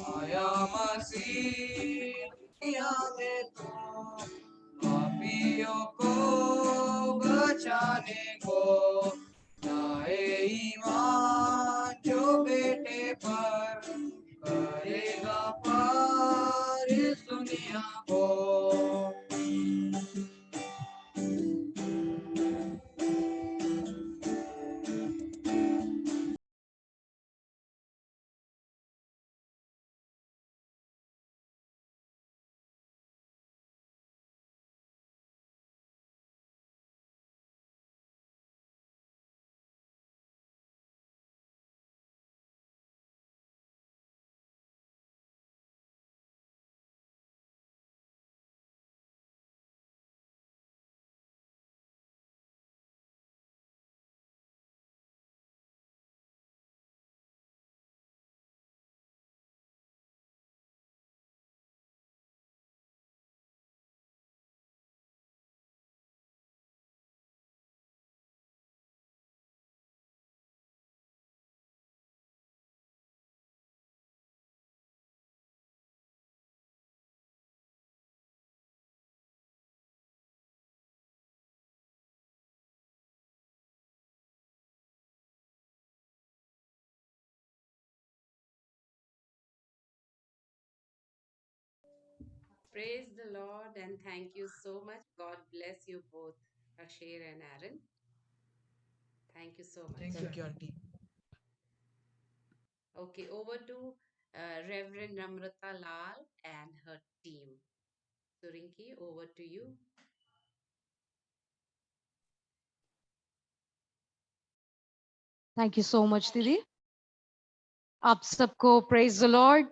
आया मसीह यादें तो पापियों को बचाने को, लाए ईमान जो बेटे पर करेगा पार इस दुनिया को। Praise the Lord and thank you so much. God bless you both, Ashir and Aaron. Thank you so much. Thank you, Auntie. Okay, over to Reverend Namrata Lal and her team. So, Rinki, over to you. Thank you so much दीदी। आप सबको praise the Lord,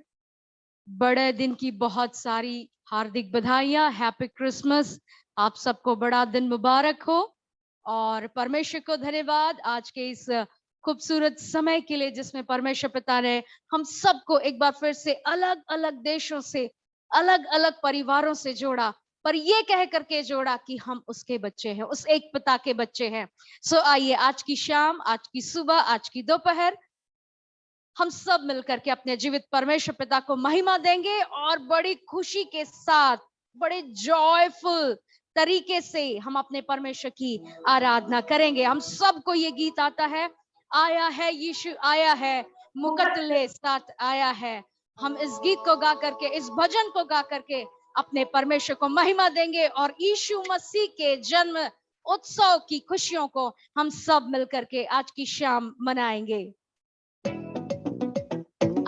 बड़े दिन की बहुत सारी हार्दिक बधाइयाँ, happy Christmas. आप सबको बड़ा दिन मुबारक हो और परमेश्वर को धन्यवाद आज के इस खूबसूरत समय के लिए जिसमें परमेश्वर पिता ने हम सबको एक बार फिर से अलग अलग देशों से, अलग अलग परिवारों से जोड़ा, पर ये कह करके जोड़ा कि हम उसके बच्चे हैं, उस एक पिता के बच्चे हैं। सो आइए आज की शाम, आज की सुबह, आज की दोपहर हम सब मिलकर के अपने जीवित परमेश्वर पिता को महिमा देंगे और बड़ी खुशी के साथ, बड़े जॉयफुल तरीके से हम अपने परमेश्वर की आराधना करेंगे। हम सबको ये गीत आता है, आया है यीशु आया है, मुकद्दले साथ आया है। हम इस गीत को गा करके, इस भजन को गा करके अपने परमेश्वर को महिमा देंगे और यीशु मसीह के जन्म उत्सव की खुशियों को हम सब मिलकर के आज की शाम मनाएंगे।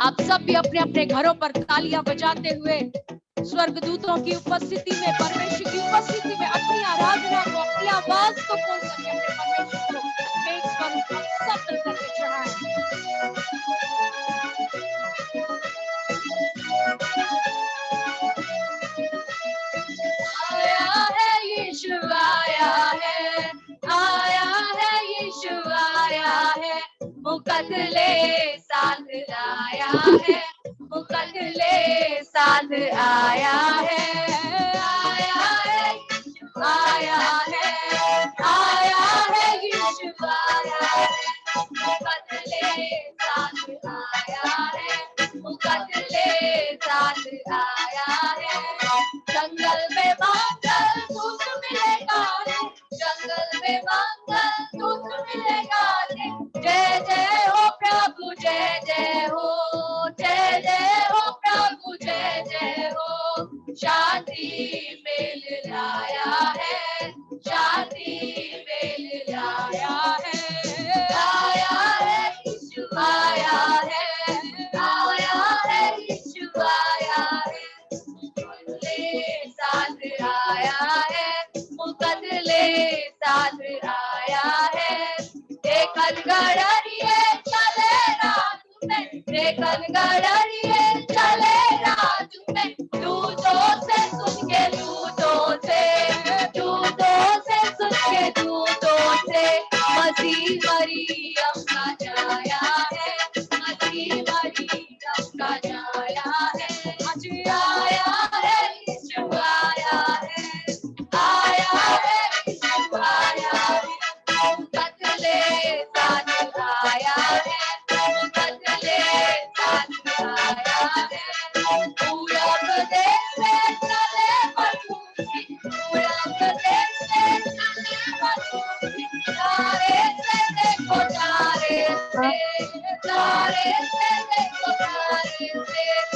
आप सब भी अपने अपने घरों पर तालियां बजाते हुए स्वर्गदूतों की उपस्थिति में, परमेश्वर की उपस्थिति में अपनी आराधना को, अपनी आवाज को बोल सके अपने परमेश्वर को मेज पर हम सब मिलकर के चढ़ाएं। आया है यीशु आया है, आया है यीशु आया है, मुकद्दले साथ आया है, मुकद्दले साथ आया है, आया है यीशु आया है, आया है यीशु आया है, मुकद्दले साथ आया है, मुकद्दले साथ आया है। जंगल में मंगल दूत मिलेगा रे, जंगल में मंगल दूत मिलेगा रे, जय जय हो प्रभु जय जय हो, जय जय हो प्रभु जय जय हो। शांति मेल लाया है, शांति मेल लाया है, आया है यीशु आया है, आया है यीशु आया है, मुकद्दले साथ आया है, मुकद्दले साथ आया है। देखा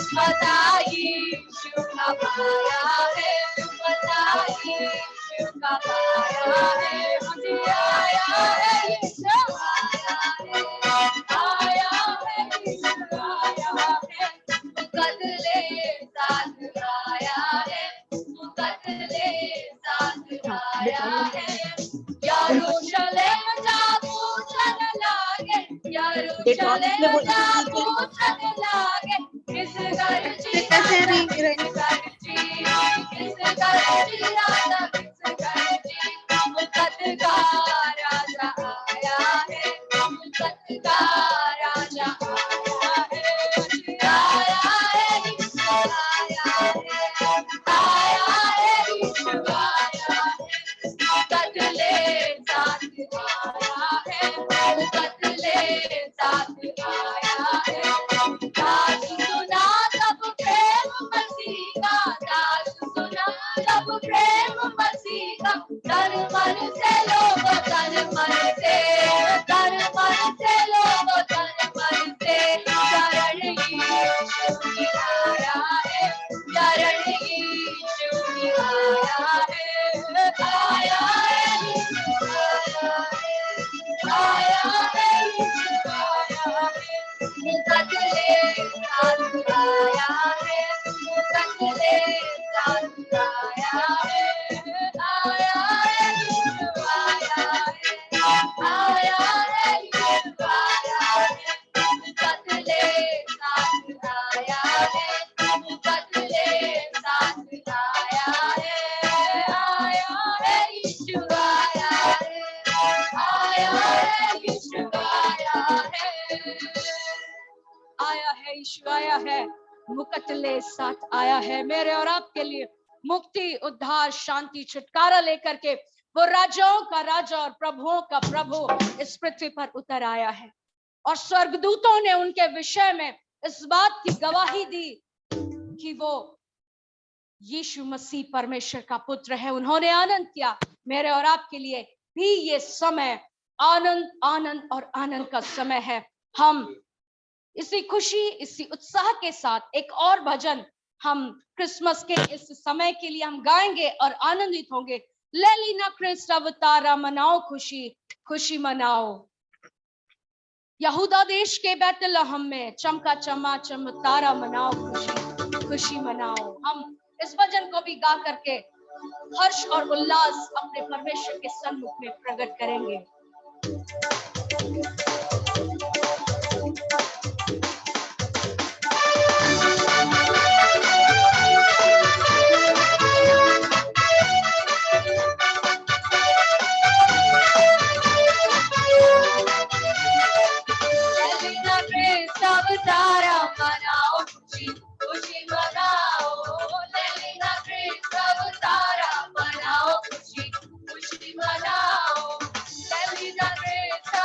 पता यीशु का पाया है, पता यीशु का पाया है, मुझे आया है यीशु आया है, आया है यीशु आया है, मुकद्दले साथ आया है, मुकद्दले साथ आया है, यरूशलेम जाबू चल लागे, यरूशलेम जाबू चल लागे, किस घर जी राजा, किस घर जी राजा, किस घर जी मुकद्दर का राजा आया है, मुकद्दर का राजा आया है, आया है यीशु आया है, आया है यीशु आया है, मुकद्दले साथ आया है, मुकद्दले साथ आया है, दास सुना तब प्रेम मसीह का, दास सुना तब प्रेम मसीह का, तन मन से लोगो, तन मन से, तन मन से लोगो, तन मन से शरण यीशु की आया है, शरण यीशु की आया है, आया है यीशु आया है, आया है यीशु आया है, मुकद्दले साथ आया है, मुकद्दले साथ आया है, आया है यीशु आया है, आया है यीशु आया है, मुकद्दले साथ आया है, मुकद्दले साथ आया है, आया है यीशु आया है, आया है यीशु आया है, आया है यीशु आया है, मुकद्दले साथ आया है, मेरे और आपके लिए मुक्ति, उद्धार, शांति, छुटकारा लेकर के वो राजाओं का राजा और प्रभुओं का प्रभु इस पृथ्वी पर उतर आया है, और स्वर्गदूतों ने उनके विषय में इस बात की गवाही दी कि वो यीशु मसीह परमेश्वर का पुत्र है, उन्होंने आनंद किया। मेरे और आपके लिए भी ये समय आनंद आनंद और आनंद का समय है। हम इसी खुशी, इसी उत्साह के साथ एक और भजन हम क्रिसमस के इस समय के लिए हम गाएंगे और आनंदित होंगे। लेलिना क्रिस्ट अवतारा, मनाओ खुशी, खुशी मनाओ। यहूदा देश के बैतलहम में चमका चमाचम तारा, मनाओ खुशी, खुशी मनाओ। हम इस भजन को भी गा करके हर्ष और उल्लास अपने परमेश्वर के सन्मुख में प्रकट करेंगे। तारा मनाओ खुशी, खुशी मनाओ। लेलिना क्रिस्ट अवतारा, मनाओ खुशी, खुशी मनाओ। लेलिना क्रिस्ट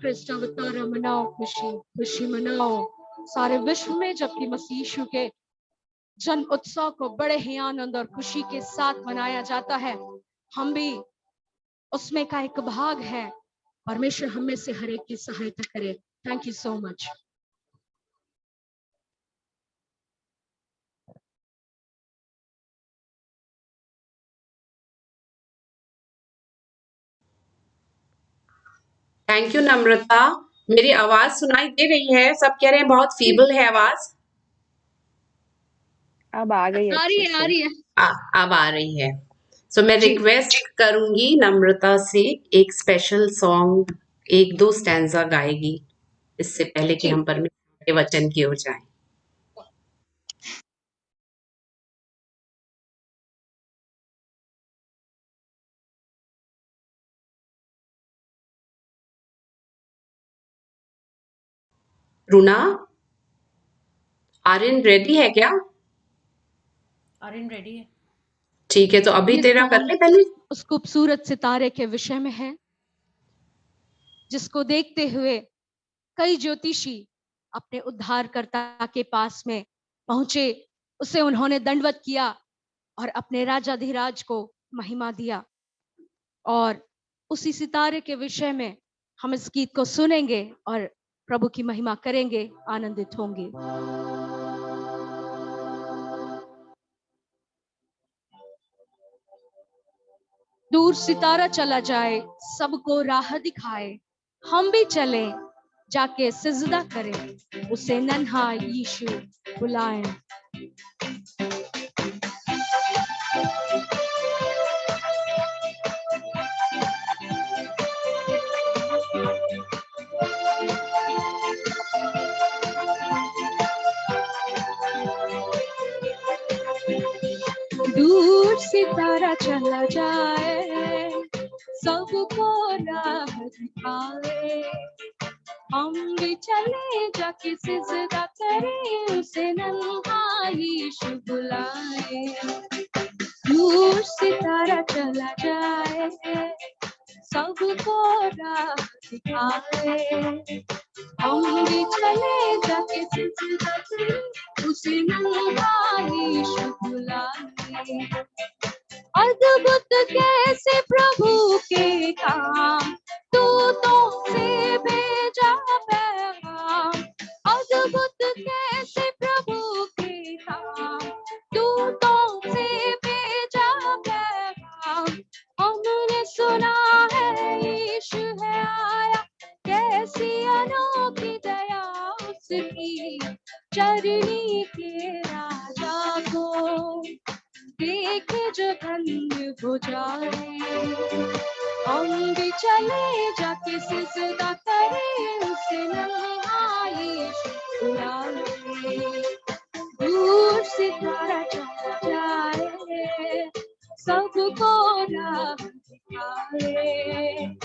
क्रिस्ट अवतार मनाओ, खुशी खुशी मनाओ सारे विश्व में। जबकि मसीह यीशु के जन्म उत्सव को बड़े ही आनंद और खुशी के साथ मनाया जाता है, हम भी उसमें का एक भाग है। परमेश्वर हम में से हर एक की सहायता करे। Thank you so much. Thank you Namrata. मेरी आवाज सुनाई दे रही है? सब कह रहे हैं बहुत फीबल है आवाज। अब आ गई आ रही अच्छे है, आ से। रही है। अब आ रही है। सो मैं जी। रिक्वेस्ट करूंगी नम्रता से एक स्पेशल सॉन्ग 1-2 स्टैंजा गाएगी इससे पहले कि जी। हम परमेश्वर के वचन की ओर जाएं। रूना, आर्यन रेडी है क्या? आर्यन रेडी है। ठीक है, तो अभी ये तेरा कर सॉन्ग ले पहले। उस खूबसूरत सितारे के विषय में है जिसको देखते हुए कई ज्योतिषी अपने उद्धारकर्ता के पास में पहुंचे। उसे उन्होंने दंडवत किया और अपने राजाधिराज को महिमा दिया। और उसी सितारे के विषय में हम इस गीत को सुनेंगे और प्रभु की महिमा करेंगे, आनंदित होंगे। दूर सितारा चला जाए, सबको राह दिखाए, हम भी चले जाके सिजदा करें, उसे नन्हा यीशु बुलाएं। दूर सितारा चला जाए, सबको राह दिखाए, हम भी चले जाके सिजदा करें, उसे नन्हा यीशु बुलाए। दूर सितारा चला जाए, सबको राह दिखाए, हम भी चले जाके सिजदा करें, उसे नन्हा यीशु बुलाए। अद्भुत कैसे प्रभु के काम, दूतों से भेजा पैगाम। अद्भुत कैसे प्रभु के काम, दूतों से भेजा पैगाम। हमने सुना है यीशु है आया, कैसी अनोखी दया उसकी, चरनी के राजा को देख जो धन्य हो जाए। हम भी चले जाके सिजदा करें, उसे नन्हा यीशु बुलाए। दूर सितारा चला जाए, सबको राह दिखाए,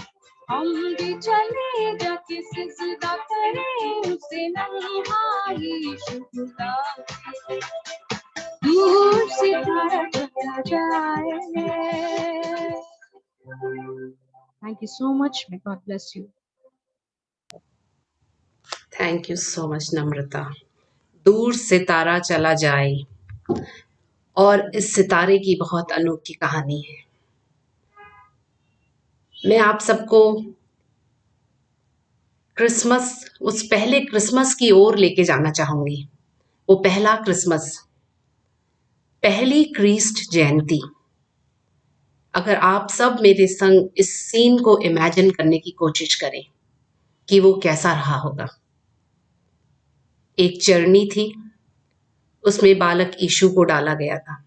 हम भी चले जाके सिजदा करें, उसे नन्हा यीशु बुलाए। दूर सितारा चला जाए। Thank you so much. May God bless you. Thank you so much Namrata. दूर सितारा चला जाए, और इस सितारे की बहुत अनोखी कहानी है। मैं आप सबको क्रिसमस, उस पहले क्रिसमस की ओर लेके जाना चाहूंगी। वो पहला क्रिसमस, पहली क्रिस्ट जयंती। अगर आप सब मेरे संग इस सीन को इमेजिन करने की कोशिश करें कि वो कैसा रहा होगा। एक चरनी थी, उसमें बालक यीशु को डाला गया था।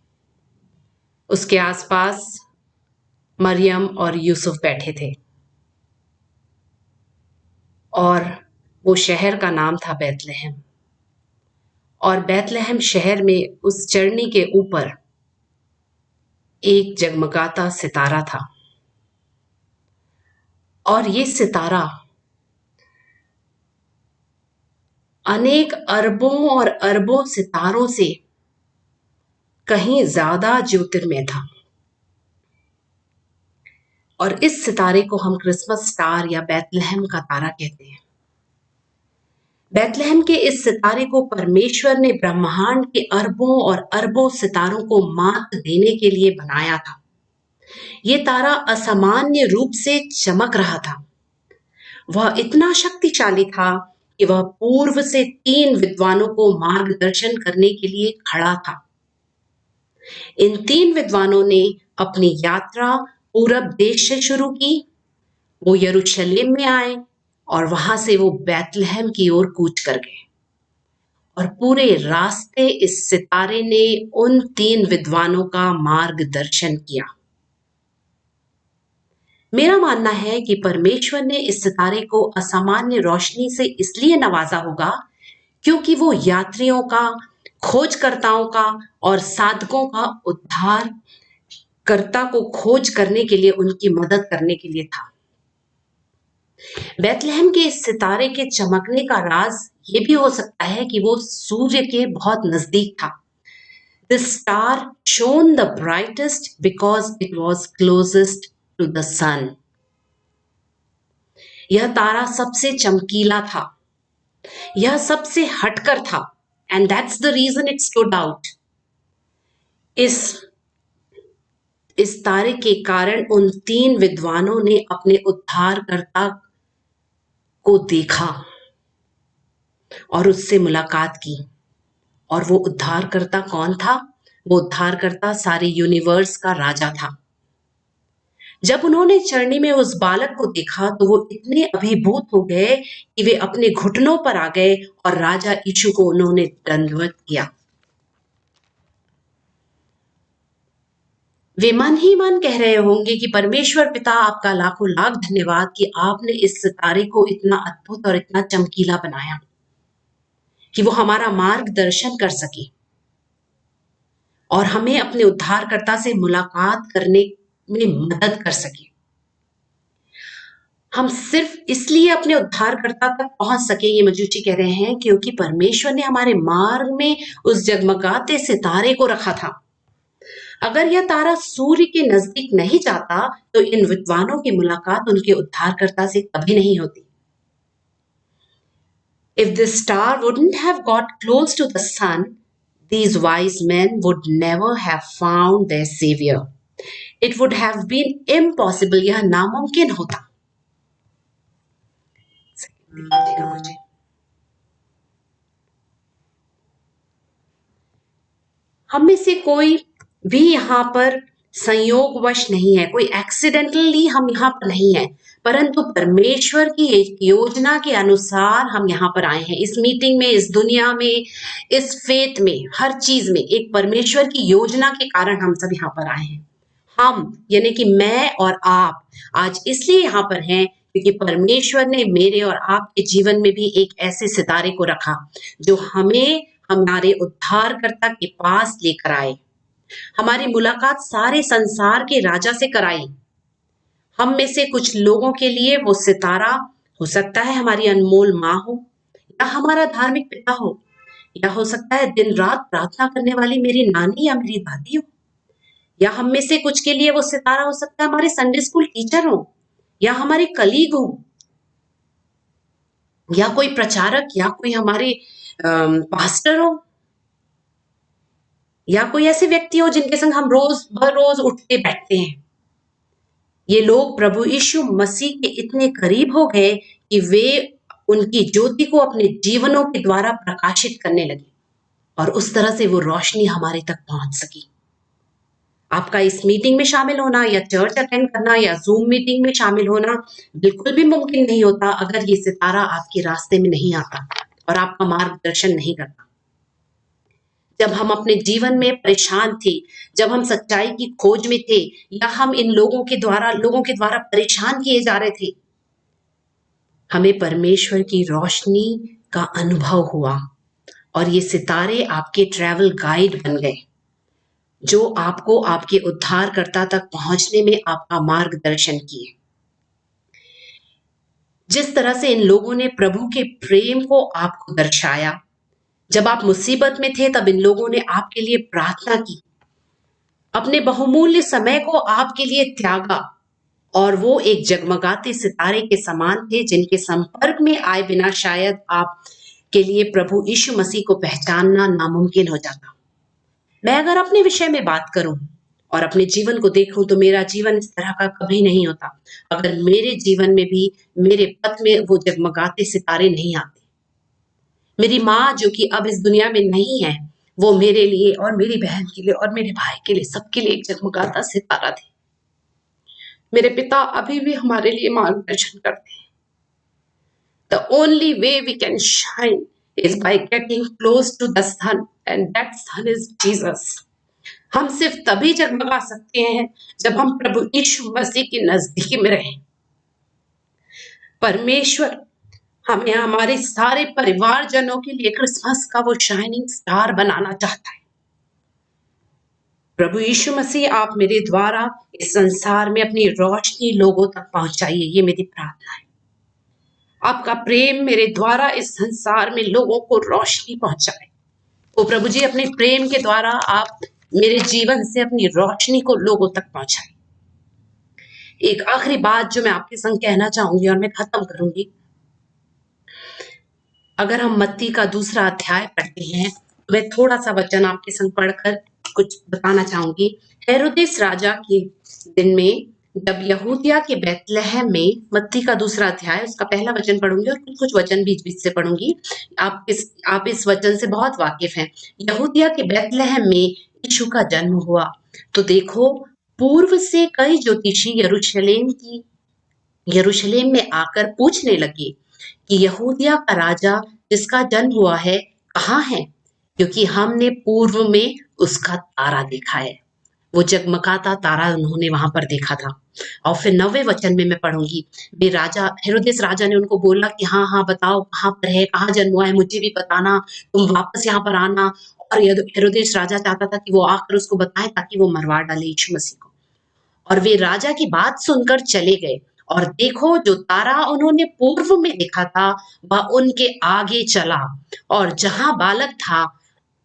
उसके आसपास मरियम और यूसुफ बैठे थे, और वो शहर का नाम था बैतलहम। और बैतलहम शहर में उस चरनी के ऊपर एक जगमगाता सितारा था, और ये सितारा अनेक अरबों और अरबों सितारों से कहीं ज्यादा ज्योतिर्मय था। और इस सितारे को हम क्रिसमस स्टार या बैतलहम का तारा कहते हैं। बैतलहम के इस सितारे को परमेश्वर ने ब्रह्मांड के अरबों और अरबों सितारों को मात देने के लिए बनाया था। ये तारा असामान्य रूप से चमक रहा था। वह इतना शक्तिशाली था कि वह पूर्व से 3 विद्वानों को मार्गदर्शन करने के लिए खड़ा था। इन 3 विद्वानों ने अपनी यात्रा पूरब देश से शुरू की। वो यरूशलेम में आए और वहां से वो बैतलहम की ओर कूच कर गए और पूरे रास्ते इस सितारे ने उन 3 विद्वानों का मार्गदर्शन किया। मेरा मानना है कि परमेश्वर ने इस सितारे को असामान्य रोशनी से इसलिए नवाजा होगा क्योंकि वो यात्रियों का, खोजकर्ताओं का और साधकों का उद्धार कर्ता को खोज करने के लिए उनकी मदद करने के लिए था। बैतलहम के इस सितारे के चमकने का राज ये भी हो सकता है कि वो सूर्य के बहुत नजदीक था। The star shone the brightest because it was closest to the sun. यह तारा सबसे चमकीला था, यह सबसे हटकर था, and that's the reason it stood out. इस तारे के कारण उन 3 विद्वानों ने अपने उद्धारकर्ता को देखा और उससे मुलाकात की। और वो उद्धारकर्ता कौन था? वो उद्धारकर्ता सारे यूनिवर्स का राजा था। जब उन्होंने चरनी में उस बालक को देखा तो वो इतने अभिभूत हो गए कि वे अपने घुटनों पर आ गए और राजा यीशु को उन्होंने दंडवत किया। वे मन ही मन कह रहे होंगे कि परमेश्वर पिता, आपका लाखों लाख धन्यवाद कि आपने इस सितारे को इतना अद्भुत और इतना चमकीला बनाया कि वो हमारा मार्गदर्शन कर सके और हमें अपने उद्धारकर्ता से मुलाकात करने में मदद कर सके। हम सिर्फ इसलिए अपने उद्धारकर्ता तक पहुंच सके, ये मजूसी कह रहे हैं, क्योंकि परमेश्वर ने हमारे मार्ग में उस जगमगाते सितारे को रखा था। अगर यह तारा सूर्य के नजदीक नहीं जाता तो इन विद्वानों की मुलाकात उनके उद्धारकर्ता से कभी नहीं होती। If this star wouldn't have got close to the sun, these wise men would never have found their savior. It would have been impossible. यह नामुमकिन होता। दिखाइएगा मुझे। हम में से कोई भी यहाँ पर संयोगवश नहीं है, कोई एक्सीडेंटली हम यहाँ पर नहीं है, परंतु परमेश्वर की एक योजना के अनुसार हम यहाँ पर आए हैं। इस मीटिंग में, इस दुनिया में, इस फेथ में, हर चीज में एक परमेश्वर की योजना के कारण हम सब यहाँ पर आए हैं। हम यानी कि मैं और आप आज इसलिए यहाँ पर हैं क्योंकि परमेश्वर ने मेरे और आपके जीवन में भी एक ऐसे सितारे को रखा जो हमें हमारे उद्धारकर्ता के पास लेकर आए। हमारी मुलाकात सारे संसार के राजा से कराई। हम में से कुछ लोगों के लिए वो सितारा हो सकता है हमारी अनमोल माँ हो, या हमारा धार्मिक पिता हो, या हो सकता है दिन रात प्रार्थना करने वाली मेरी नानी या मेरी दादी हो, या हम में से कुछ के लिए वो सितारा हो सकता है हमारे संडे स्कूल टीचर हो, या हमारे कलीग हो, या कोई प्रचारक, या कोई हमारे पास्टर हो, या कोई ऐसे व्यक्ति हो जिनके संग हम रोज बरोज उठते बैठते हैं। ये लोग प्रभु यीशु मसीह के इतने करीब हो गए कि वे उनकी ज्योति को अपने जीवनों के द्वारा प्रकाशित करने लगे और उस तरह से वो रोशनी हमारे तक पहुंच सकी। आपका इस मीटिंग में शामिल होना या चर्च अटेंड करना या जूम मीटिंग में शामिल होना बिल्कुल भी मुमकिन नहीं होता अगर ये सितारा आपके रास्ते में नहीं आता और आपका मार्गदर्शन नहीं करता। जब हम अपने जीवन में परेशान थे, जब हम सच्चाई की खोज में थे, या हम इन लोगों के द्वारा परेशान किए जा रहे थे, हमें परमेश्वर की रोशनी का अनुभव हुआ और ये सितारे आपके ट्रैवल गाइड बन गए जो आपको आपके उद्धारकर्ता तक पहुंचने में आपका मार्गदर्शन किए। जिस तरह से इन लोगों ने प्रभु के प्रेम को आपको दर्शाया, जब आप मुसीबत में थे तब इन लोगों ने आपके लिए प्रार्थना की, अपने बहुमूल्य समय को आपके लिए त्यागा और वो एक जगमगाते सितारे के समान थे जिनके संपर्क में आए बिना शायद आप के लिए प्रभु यीशु मसीह को पहचानना नामुमकिन हो जाता। मैं अगर अपने विषय में बात करूं और अपने जीवन को देखूं तो मेरा जीवन इस तरह का कभी नहीं होता अगर मेरे जीवन में भी मेरे पथ में वो जगमगाते सितारे नहीं आते। मेरी माँ जो कि अब इस दुनिया में नहीं है, वो मेरे लिए और मेरी बहन के लिए और मेरे भाई के लिए, सबके लिए एक जगमगाता सितारा थी। मेरे पिता अभी भी हमारे लिए मार्गदर्शन करते हैं। The only way we can shine is by getting close to the sun, and that sun is Jesus. हम सिर्फ तभी जगमगा सकते हैं जब हम प्रभु यीशु मसीह के नजदीक में रहें। परमेश्वर हमें हमारे सारे परिवारजनों के लिए क्रिसमस का वो शाइनिंग स्टार बनाना चाहता है। प्रभु यीशु मसीह, आप मेरे द्वारा इस संसार में अपनी रोशनी लोगों तक पहुंचाइए, ये मेरी प्रार्थना है। आपका प्रेम मेरे द्वारा इस संसार में लोगों को रोशनी पहुंचाए। ओ प्रभु जी, अपने प्रेम के द्वारा आप मेरे जीवन से अपनी रोशनी को लोगों तक पहुंचाए। एक आखिरी बात जो मैं आपके संग कहना चाहूंगी और मैं खत्म करूंगी। अगर हम मत्ती का 2 अध्याय पढ़ते हैं तो मैं थोड़ा सा वचन आपके संग पढ़कर कुछ बताना चाहूंगी। हेरोदेस राजा के दिन में जब यहूदिया के बैतलहम में, मत्ती का 2 अध्याय उसका पहला वचन पढ़ूंगी और कुछ वचन बीच बीच से पढ़ूंगी। आप इस वचन से बहुत वाकिफ हैं। यहूदिया के बैतलहम में यीशु का जन्म हुआ तो देखो, पूर्व से कई ज्योतिषी यरूशलेम में आकर पूछने लगे कि यहूदिया का राजा जिसका जन्म हुआ है कहाँ है, क्योंकि हमने पूर्व में उसका तारा देखा है। वो जगमगाता तारा उन्होंने वहां पर देखा था। और फिर 9वें वचन में मैं पढ़ूंगी। वे राजा, हेरोदेस राजा ने उनको बोला कि हाँ हाँ बताओ कहाँ पर है, कहाँ जन्म हुआ है, मुझे भी बताना, तुम वापस यहाँ पर आना। और हेरोदेस राजा चाहता था कि वो आकर उसको बताए ताकि वो मरवा डाले यीशु मसीह को। और वे राजा की बात सुनकर चले गए और देखो, जो तारा उन्होंने पूर्व में देखा था वह उनके आगे चला और जहां बालक था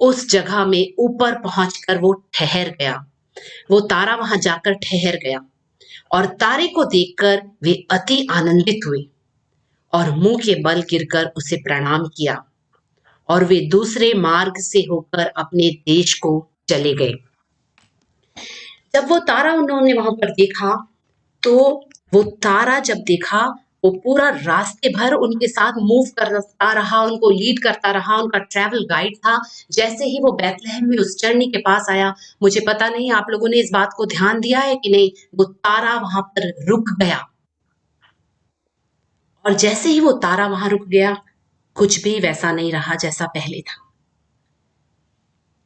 उस जगह में ऊपर पहुंचकर वो ठहर गया। वो तारा वहां जाकर ठहर गया और तारे को देखकर वे अति आनंदित हुए और मुंह के बल गिरकर उसे प्रणाम किया और वे दूसरे मार्ग से होकर अपने देश को चले गए। जब वो तारा उन्होंने वहां पर देखा तो वो तारा जब देखा, वो पूरा रास्ते भर उनके साथ मूव करता रहा, उनको लीड करता रहा, उनका ट्रैवल गाइड था। जैसे ही वो बैतलहम में उस चरनी के पास आया, मुझे पता नहीं आप लोगों ने इस बात को ध्यान दिया है कि नहीं, वो तारा वहां पर रुक गया। और जैसे ही वो तारा वहां रुक गया, कुछ भी वैसा नहीं रहा जैसा पहले था।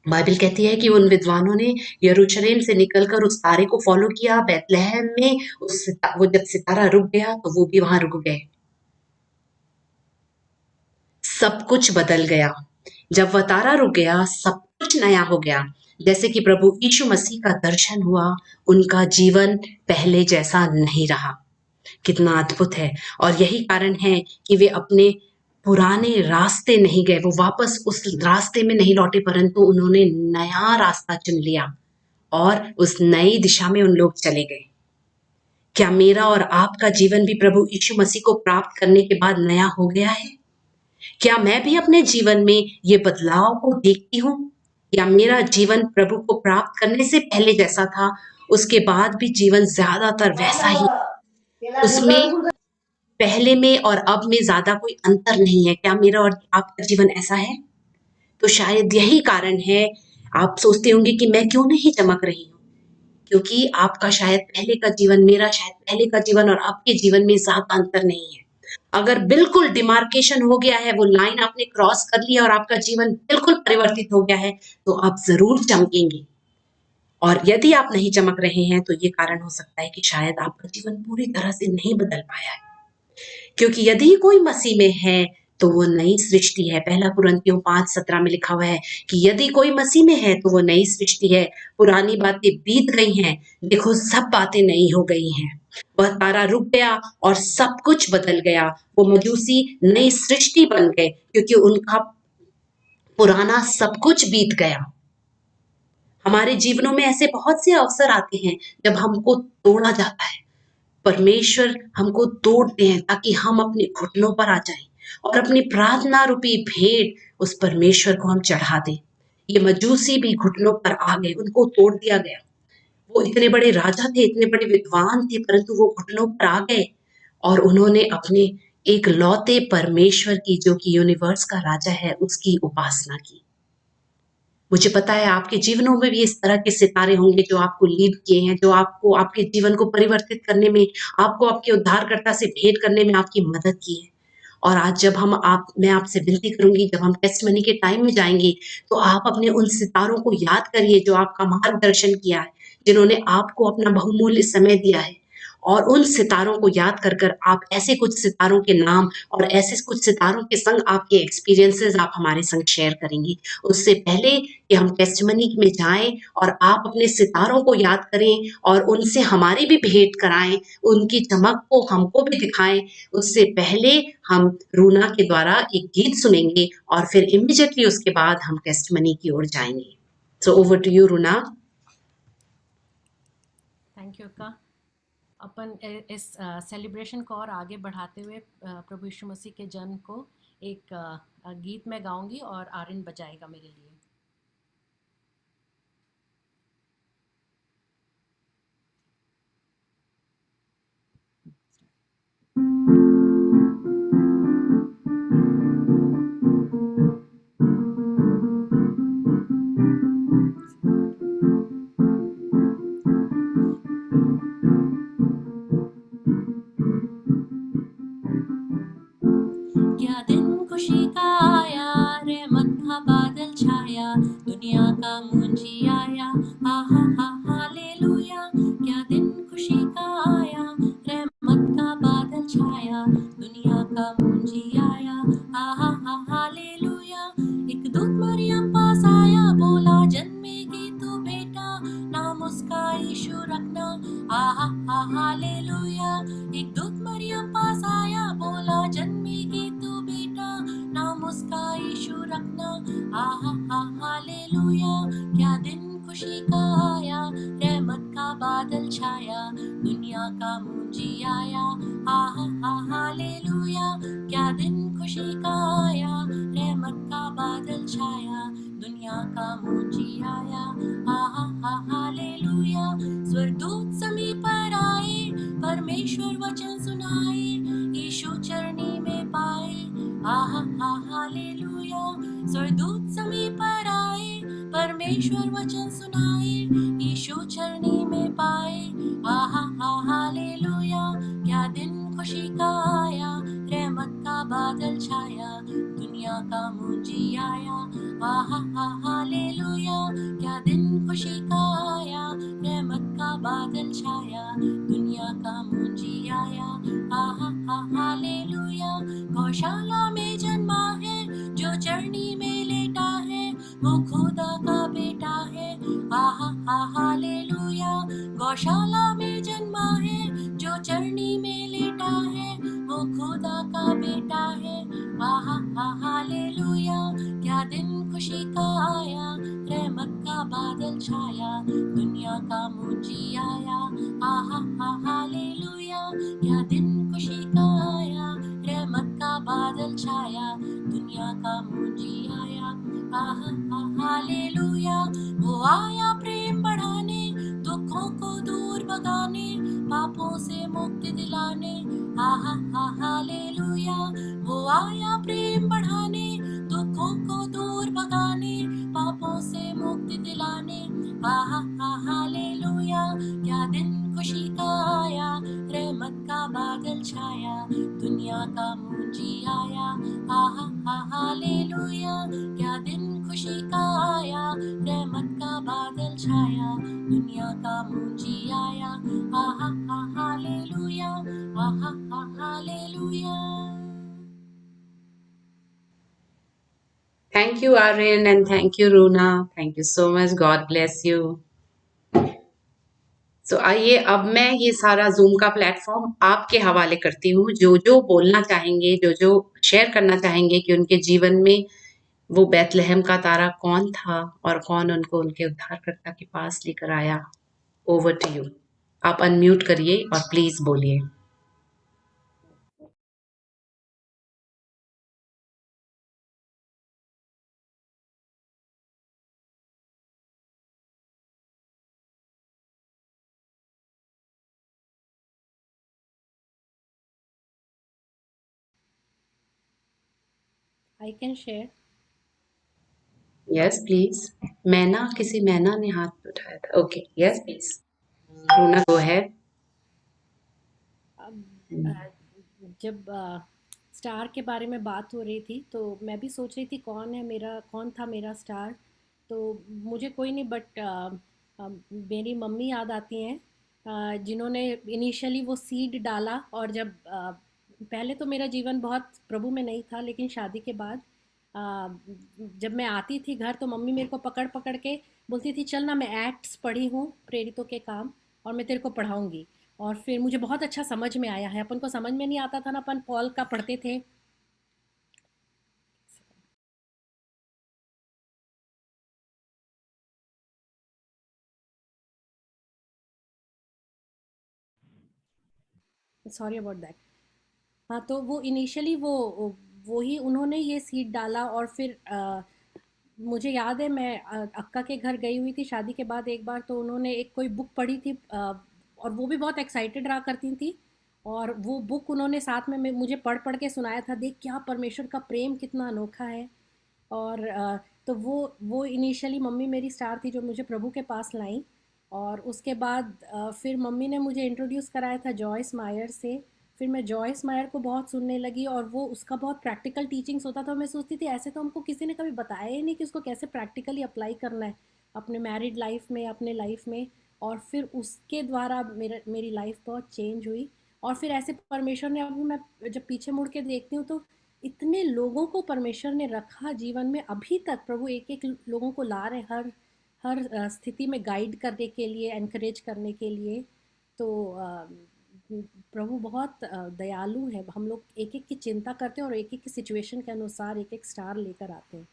बाइबल कहती है कि उन विद्वानों ने यरूशलेम से निकलकर उस तारे को फॉलो किया। बैतलहम में वो जब सितारा रुक गया तो वो भी वहां रुक गए। सब कुछ बदल गया। जब वह तारा रुक गया, सब कुछ नया हो गया। जैसे कि प्रभु यीशु मसीह का दर्शन हुआ, उनका जीवन पहले जैसा नहीं रहा। कितना अद्भुत है। और यही कारण है कि वे अपने पुराने रास्ते नहीं गए, वो वापस उस रास्ते में नहीं लौटे, परंतु उन्होंने नया रास्ता चुन लिया और उस नई दिशा में उन लोग चले गए। क्या मेरा और आपका जीवन भी प्रभु यीशु मसीह को प्राप्त करने के बाद नया हो गया है? क्या मैं भी अपने जीवन में ये बदलाव को देखती हूँ? या मेरा जीवन प्रभु को प्राप्त करने से पहले जैसा था, उसके बाद भी जीवन ज्यादातर वैसा ही, उसमें पहले में और अब में ज्यादा कोई अंतर नहीं है? क्या मेरा और आपका जीवन ऐसा है? तो शायद यही कारण है, आप सोचते होंगे कि मैं क्यों नहीं चमक रही हूँ, क्योंकि आपका शायद पहले का जीवन, मेरा शायद पहले का जीवन और आपके जीवन में ज्यादा अंतर नहीं है। अगर बिल्कुल डिमार्केशन हो गया है, वो लाइन आपने क्रॉस कर लिया और आपका जीवन बिल्कुल परिवर्तित हो गया है, तो आप जरूर चमकेंगे। और यदि आप नहीं चमक रहे हैं तो ये कारण हो सकता है कि शायद आपका जीवन पूरी तरह से नहीं बदल पाया है। क्योंकि यदि कोई मसीह में है तो वो नई सृष्टि है। 1 कुरिन्थियों 5:17 में लिखा हुआ है कि यदि कोई मसीह में है तो वो नई सृष्टि है, पुरानी बातें बीत गई हैं, देखो सब बातें नई हो गई हैं। वह तारा रुक गया और सब कुछ बदल गया। वो मजूसी नई सृष्टि बन गए क्योंकि उनका पुराना सब कुछ बीत गया। हमारे जीवनों में ऐसे बहुत से अवसर आते हैं जब हमको तोड़ा जाता है, परमेश्वर हमको तोड़ते हैं ताकि हम अपने घुटनों पर आ जाएं और अपनी प्रार्थना रूपी भेंट उस परमेश्वर को हम चढ़ा दें। ये मजूसी भी घुटनों पर आ गए, उनको तोड़ दिया गया। वो इतने बड़े राजा थे, इतने बड़े विद्वान थे, परंतु वो घुटनों पर आ गए और उन्होंने अपने एक लौते परमेश्वर की, जो कि यूनिवर्स का राजा है, उसकी उपासना की। मुझे पता है आपके जीवनों में भी इस तरह के सितारे होंगे जो आपको लीड किए हैं, जो आपको आपके जीवन को परिवर्तित करने में, आपको आपके उद्धारकर्ता से भेंट करने में आपकी मदद की है। और आज जब मैं आपसे विनती करूंगी, जब हम टेस्टमनी के टाइम में जाएंगे, तो आप अपने उन सितारों को याद करिए जो आपका मार्गदर्शन किया है, जिन्होंने आपको अपना बहुमूल्य समय दिया है। और उन सितारों को याद कर कर आप ऐसे कुछ सितारों के नाम और ऐसे कुछ सितारों के संग आपके एक्सपीरियंसेस आप हमारे संग शेयर करेंगी। उससे पहले कि हम टेस्टमनी में जाएं और आप अपने सितारों को याद करें और उनसे हमारी भी भेंट कराएं, उनकी चमक को हमको भी दिखाएं, उससे पहले हम रूना के द्वारा एक गीत सुनेंगे और फिर इमीडिएटली उसके बाद हम टेस्टमनी की ओर जाएंगे। So over to you Runa. Thank you अक्का। अपन इस सेलिब्रेशन को और आगे बढ़ाते हुए प्रभु यीशु मसीह के जन्म को एक गीत में गाऊंगी और आर्यन बजाएगा मेरे लिए। क्या दिन खुशी का आया, रहमत का बादल छाया, दुनिया का मुंजी आया, हा हा हा हालेलुया। क्या दिन खुशी का आया, रहमत का बादल छाया, दुनिया का मुंजी आया, हा हा हा हालेलुया। एक दूत मरियम पास आया, बोला जन्मेगी तू बेटा, नाम उसका यीशु रखना, हा हा हा हालेलुया। एक दूत मरियम पास आया, बोला जन्मेगी तू बेटा, नाम उसका यीशु रखना, आहा हा हालेलुया। क्या दिन खुशी का आया, रहमत का बादल छाया, दुनिया का मुंजी आया, आहा हा हालेलुया। क्या दिन खुशी का आया, रहमत का बादल छाया, दुनिया का मुंजी आया, आहा हा हालेलुया। स्वर्गदूत समीप पर आए, परमेश्वर वचन सुनाए, यीशु चरनी में पाए, आहा हा हालेलुया। स्वर्गदूत समीप पर आए, परमेश्वर वचन सुनाए, यीशु चरनी में पाए, आहा हा हालेलुया। क्या दिन खुशी का आया, रहमत का बादल छाया, दुनिया का मुंजी आया, आहा हा हालेलुया। क्या दिन खुशी का आया, रहमत का बादल छाया, दुनिया का मुंजी आया, आहा हा हालेलुया। गौशाला में जन्मा है, जो चरनी में लेटा है, वो खुदा का बेटा है, आहा हा हालेलुया। गौशाला में जन्मा है, जो चरनी में लेटा है, वो खुदा का बेटा है, आहा हा हालेलुया। क्या दिन खुशी का आया, रहमत का बादल छाया, दुनिया का मुंजी आया, आहा हा हालेलुया। क्या दिन खुशी का आया, रहमत का बादल छाया, दुनिया का मुंजी आया, आहा हा हालेलुया। वो आया प्रेम बढ़ाने, दुखों को दूर भगाने, पापों से मुक्ति दिलाने, आहा हा हालेलुया। वो आया प्रेम बढ़ाने, दुखों को दूर भगाने, पापों से मुक्ति दिलाने, आहा हा हालेलुया। क्या दिन खुशी का आया, रहमत का बादल छाया, दुनिया का मुंजी आया, आहा हा हालेलुया। क्या दिन खुशी का आया, रहमत का बादल छाया, दुनिया का मुंजी आया, आहा हा हालेलुया, आहा हा hallelujah. Thank you, Aryan, and thank you, Runa. Thank you so much. God bless you. So, आइए अब मैं ये सारा जूम का प्लेटफॉर्म आपके हवाले करती हूँ। जो जो बोलना चाहेंगे, जो जो शेयर करना चाहेंगे कि उनके जीवन में वो बैतलहम का तारा कौन था और कौन उनको उनके उद्धारकर्ता के पास लेकर आया। Over to you. आप अनम्यूट करिए और प्लीज बोलिए। I can share. Yes please. किसी मैना ने हाथ उठाया था। Okay yes please, Runa go ahead. अब जब स्टार के बारे में बात हो रही थी तो मैं भी सोच रही थी कौन था मेरा स्टार। तो मुझे कोई नहीं बट मेरी मम्मी याद आती हैं, जिन्होंने इनिशियली वो सीड डाला। और जब पहले तो मेरा जीवन बहुत प्रभु में नहीं था, लेकिन शादी के बाद जब मैं आती थी घर तो मम्मी मेरे को पकड़ पकड़ के बोलती थी, चल ना, मैं एक्ट्स पढ़ी हूँ प्रेरितों के काम, और मैं तेरे को पढ़ाऊंगी। और फिर मुझे बहुत अच्छा समझ में आया है। अपन को समझ में नहीं आता था ना, अपन पॉल का पढ़ते थे। Sorry about that. हाँ, तो वो इनिशियली वो ही उन्होंने ये सीड डाला। और फिर मुझे याद है मैं अक्का के घर गई हुई थी शादी के बाद एक बार, तो उन्होंने एक कोई बुक पढ़ी थी, और वो भी बहुत एक्साइटेड रहा करती थी। और वो बुक उन्होंने साथ में मुझे पढ़ पढ़ के सुनाया था, देख क्या परमेश्वर का प्रेम कितना अनोखा है। और तो वो इनिशियली मम्मी मेरी स्टार थी जो मुझे प्रभु के पास लाई। और उसके बाद फिर मम्मी ने मुझे इंट्रोड्यूस कराया था जॉयस मायर से। फिर मैं जॉयस मायर को बहुत सुनने लगी, और वो उसका बहुत प्रैक्टिकल टीचिंग्स होता था। मैं सोचती थी ऐसे तो हमको किसी ने कभी बताया ही नहीं कि उसको कैसे प्रैक्टिकली अप्लाई करना है अपने मैरिड लाइफ में, अपने लाइफ में। और फिर उसके द्वारा मेरी लाइफ बहुत चेंज हुई। और फिर ऐसे परमेश्वर ने, अभी मैं जब पीछे मुड़ के देखती हूँ तो इतने लोगों को परमेश्वर ने रखा जीवन में। अभी तक प्रभु एक एक लोगों को ला रहे, हर हर स्थिति में गाइड करने के लिए, एनकरेज करने के लिए। तो प्रभु बहुत दयालु है। हम लोग एक एक की चिंता करते हैं और एक एक की सिचुएशन के अनुसार एक एक स्टार लेकर आते हैं।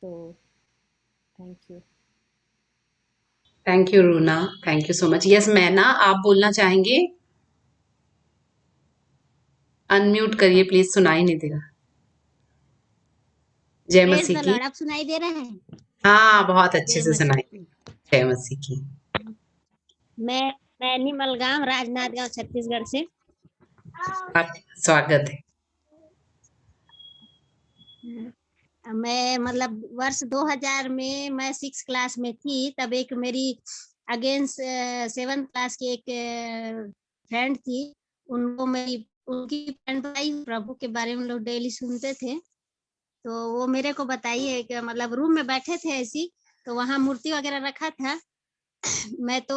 तो thank you. Thank you Runa, thank you so much. Yes मैना, आप बोलना चाहेंगे? अनम्यूट करिए प्लीज, सुनाई नहीं देगा। जय praise Masih the key. Lord. आप सुनाई दे रहे हैं? हाँ बहुत अच्छे जय से मसीह सुनाई। की। जय मसीह की। मैं निमलगांव, राजनांदगांव, छत्तीसगढ़ से। आप स्वागत है। मैं मतलब वर्ष 2000 में मैं 6 क्लास में थी। तब एक मेरी अगेंस्ट 7th क्लास की एक फ्रेंड थी। उनको मेरी उनकी फ्रेंड बताई, प्रभु के बारे में लोग डेली सुनते थे। तो वो मेरे को बताई है कि मतलब रूम में बैठे थे ऐसी, तो वहाँ मूर्ति वगैरह रखा था। मैं तो